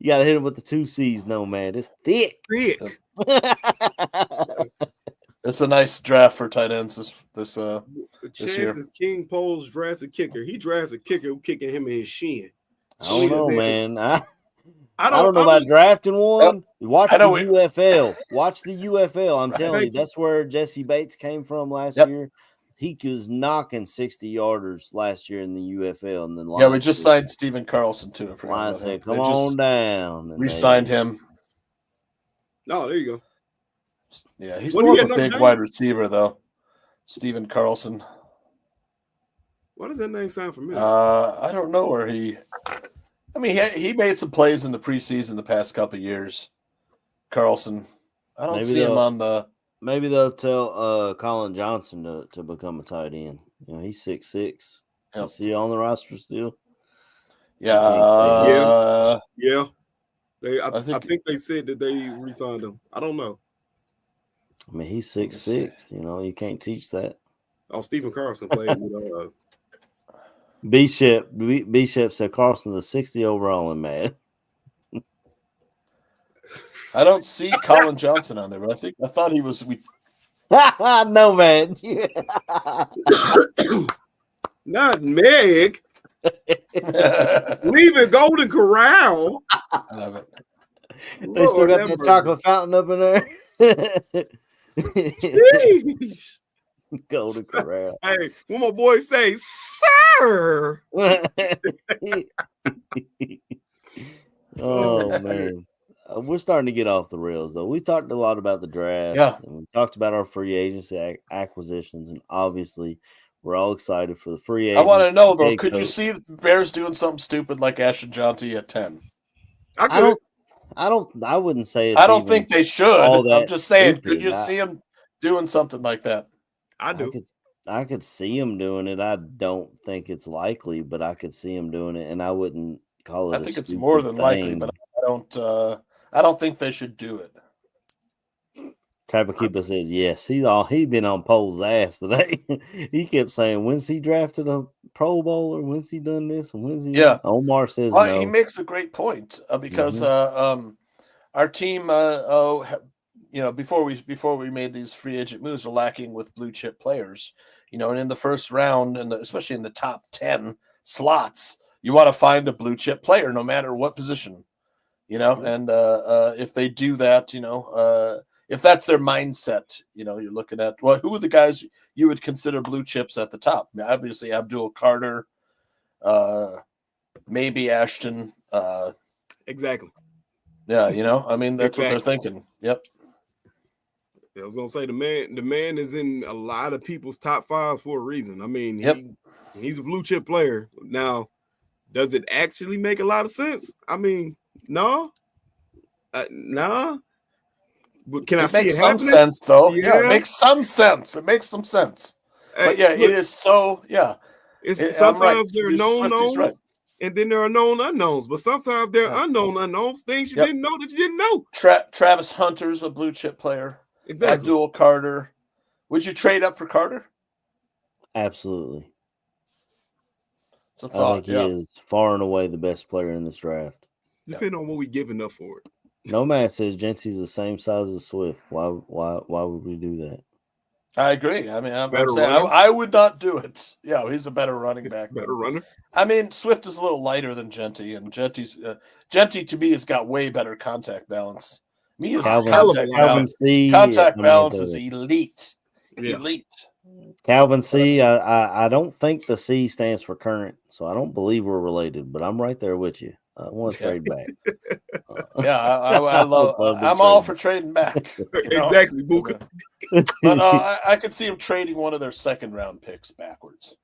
Speaker 3: got to hit him with the 2 C's, no man. It's thick.
Speaker 8: Thick.
Speaker 9: It's a nice draft for tight ends this year.
Speaker 8: Chances King Poles drafts a kicker. He drafts a kicker kicking him in his shin.
Speaker 3: I don't know, man. I
Speaker 8: don't
Speaker 3: know about drafting one. Watch the
Speaker 9: UFL.
Speaker 3: UFL. Watch the UFL. I'm telling you, that's where Jesse Bates came from last year. He was knocking 60-yarders last year in the UFL, and then
Speaker 9: we just signed Stephen Carlson too.
Speaker 3: Lions said, "Come on down." And
Speaker 9: re-signed him.
Speaker 8: No, there you go.
Speaker 9: Yeah, he's more of a big wide receiver though. Stephen Carlson.
Speaker 8: What does that name sound familiar?
Speaker 9: I don't know where he. I mean, he made some plays in the preseason the past couple of years. Carlson. I don't see him on the.
Speaker 3: Maybe they'll tell Colin Johnson to become a tight end. You know, he's 6'6". Is he on the roster still?
Speaker 9: Yeah.
Speaker 8: Yeah. I think they said that they re-signed him. I don't know.
Speaker 3: I mean, he's 6'6". You know, you can't teach that.
Speaker 8: Oh, Stephen Carlson played with
Speaker 3: B-Shep said Carlson's a 60 overall and mad.
Speaker 9: I don't see Colin Johnson on there, but I thought he was.
Speaker 3: No, man.
Speaker 8: Not Meg. Leaving Golden Corral.
Speaker 9: I love it.
Speaker 3: They still got that chocolate fountain up in there. Golden Corral.
Speaker 8: Hey, what my boy say, sir?
Speaker 3: Oh man, we're starting to get off the rails though. We talked a lot about the draft.
Speaker 9: Yeah,
Speaker 3: and we talked about our free agency acquisitions, and obviously we're all excited for the free agents.
Speaker 9: I want to know though, could you see the Bears doing something stupid like Ashton Jonty at 10?
Speaker 8: I
Speaker 3: wouldn't say it's
Speaker 9: I don't think they should. I'm just saying,
Speaker 3: stupid.
Speaker 9: Could you see them doing something like that?
Speaker 8: I do.
Speaker 3: I could see him doing it. I don't think it's likely, but I could see him doing it, and I wouldn't call it.
Speaker 9: I think it's more than likely, but I don't think they should do it.
Speaker 3: Trapper Keeper says yes. He's been on Pole's ass today. He kept saying, "When's he drafted a Pro Bowler? When's he done this? And when's he?"
Speaker 9: Yeah.
Speaker 3: Omar says no.
Speaker 9: He makes a great point because our team, before we made these free agent moves, are lacking with blue chip players. You know, and in the first round, and especially in the top 10 slots, you want to find a blue chip player, no matter what position. You know, and if they do that, if that's their mindset, you're looking at, well, who are the guys you would consider blue chips at the top? I mean, obviously, Abdul Carter, maybe Ashton.
Speaker 8: Exactly.
Speaker 9: Yeah, I mean, that's what they're thinking. Yep.
Speaker 8: I was gonna say the man is in a lot of people's top 5 for a reason. I mean, he's a blue chip player. Now, does it actually make a lot of sense? I mean, no, nah. But can I see it happening?
Speaker 9: Some sense, though.
Speaker 8: Yeah.
Speaker 9: It makes some sense. It makes some sense. But yeah, it is so. Yeah,
Speaker 8: sometimes they're known.
Speaker 9: Right.
Speaker 8: And then there are known unknowns, but sometimes there are unknown unknowns, things you didn't know that you didn't know.
Speaker 9: Travis Hunter's a blue chip player.
Speaker 8: Exactly.
Speaker 9: Abdul Carter. Would you trade up for Carter?
Speaker 3: Absolutely.
Speaker 9: It's a
Speaker 3: I
Speaker 9: thought.
Speaker 3: think he is far and away the best player in this draft.
Speaker 8: Depending on what we giving up for it.
Speaker 3: Nomad says Jency's the same size as Swift. Why would we do that?
Speaker 9: I agree. I mean, I'm
Speaker 8: Better
Speaker 9: saying
Speaker 8: runner?
Speaker 9: I would not do it. Yeah, he's a better running back.
Speaker 8: Better runner.
Speaker 9: I mean, Swift is a little lighter than Genty, and Genty to me has got way better contact balance.
Speaker 3: Calvin C.
Speaker 9: Contact balance is elite.
Speaker 8: Yeah.
Speaker 9: Elite.
Speaker 3: Calvin C. I don't think the C stands for current, so I don't believe we're related, but I'm right there with you. I want to trade back.
Speaker 9: Yeah, I love. I'm all for trading back.
Speaker 8: Exactly, Buka.
Speaker 9: But I could see him trading one of their second round picks backwards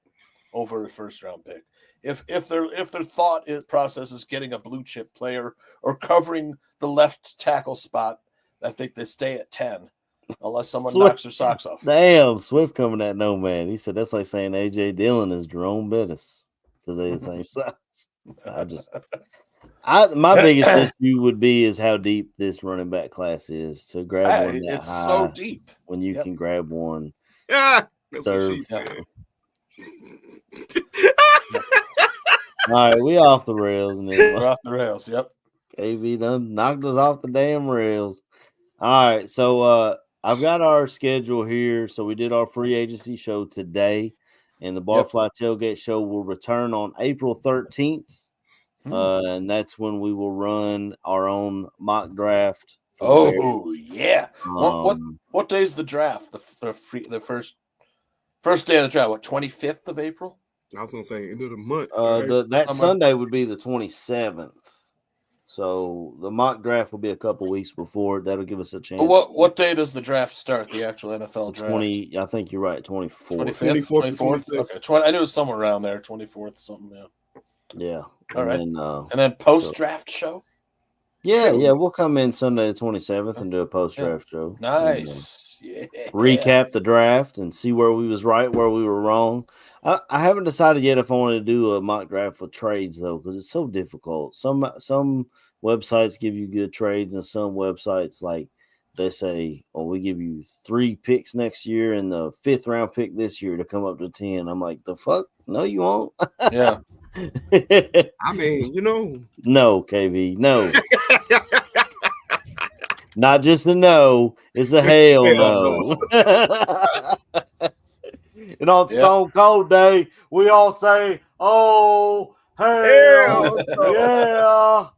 Speaker 9: over a first round pick. If their thought process is getting a blue chip player or covering the left tackle spot, I think they stay at 10 unless someone knocks their socks off.
Speaker 3: Damn, Swift coming at Nomad. He said that's like saying AJ Dillon is Jerome Bettis because they the same size. My biggest issue would be is how deep this running back class is to grab one that
Speaker 9: it's
Speaker 3: high
Speaker 9: so deep
Speaker 3: when you can grab one.
Speaker 8: Yeah, that's
Speaker 3: Serve.
Speaker 8: what she said.
Speaker 3: All right, we off the rails.
Speaker 9: We're off the rails. Yep.
Speaker 3: KB done knocked us off the damn rails. All right, so I've got our schedule here. So we did our free agency show today, and the Barfly Tailgate Show will return on April 13th. And that's when we will run our own mock draft.
Speaker 9: Oh yeah! What day is the draft? The first day of the draft. What, 25th of April?
Speaker 8: I was gonna say end of the month.
Speaker 3: That Sunday would be the 27th. So the mock draft will be a couple weeks before. That'll give us a chance.
Speaker 9: What day does the draft start? The actual NFL draft.
Speaker 3: I think you're right. 24th.
Speaker 9: 24th. Okay, I knew it was somewhere around there. 24th, something. Yeah.
Speaker 3: Yeah.
Speaker 9: All right. And then post draft show.
Speaker 3: Yeah, we'll come in Sunday the 27th and do a post draft show.
Speaker 9: Nice.
Speaker 3: Recap the draft and see where we was right, where we were wrong. I haven't decided yet if I want to do a mock draft for trades though, because it's so difficult. Some websites give you good trades, and some websites like they say, "Oh, we give you 3 picks next year and the 5th round pick this year to come up to 10." I'm like, the fuck? No, you won't.
Speaker 9: Yeah.
Speaker 8: I mean,
Speaker 3: no, KB, no. Not just a no, it's a hell no. And on Stone Cold Day, we all say, "Oh, hell yeah."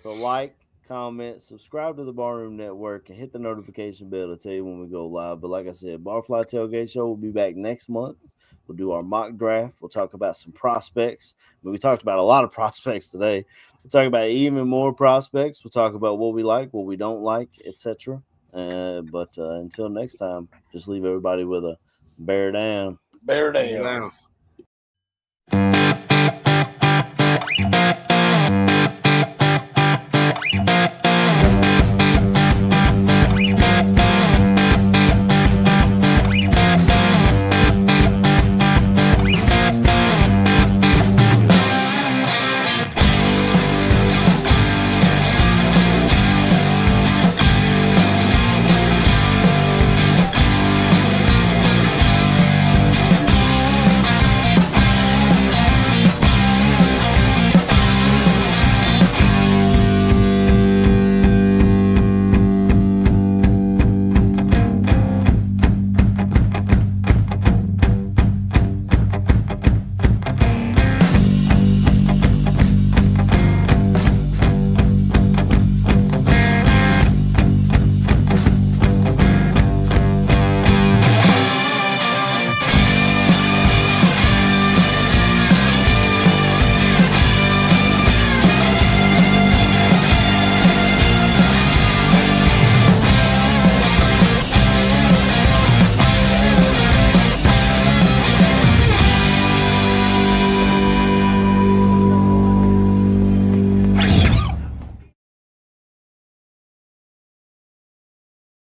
Speaker 3: So like, comment, subscribe to the Barroom Network, and hit the notification bell to tell you when we go live. But like I said, Barfly Tailgate Show will be back next month. We'll do our mock draft. We'll talk about some prospects. We talked about a lot of prospects today. We'll talk about even more prospects. We'll talk about what we like, what we don't like, etc. But until next time, just leave everybody with a bear down.
Speaker 9: Bear down.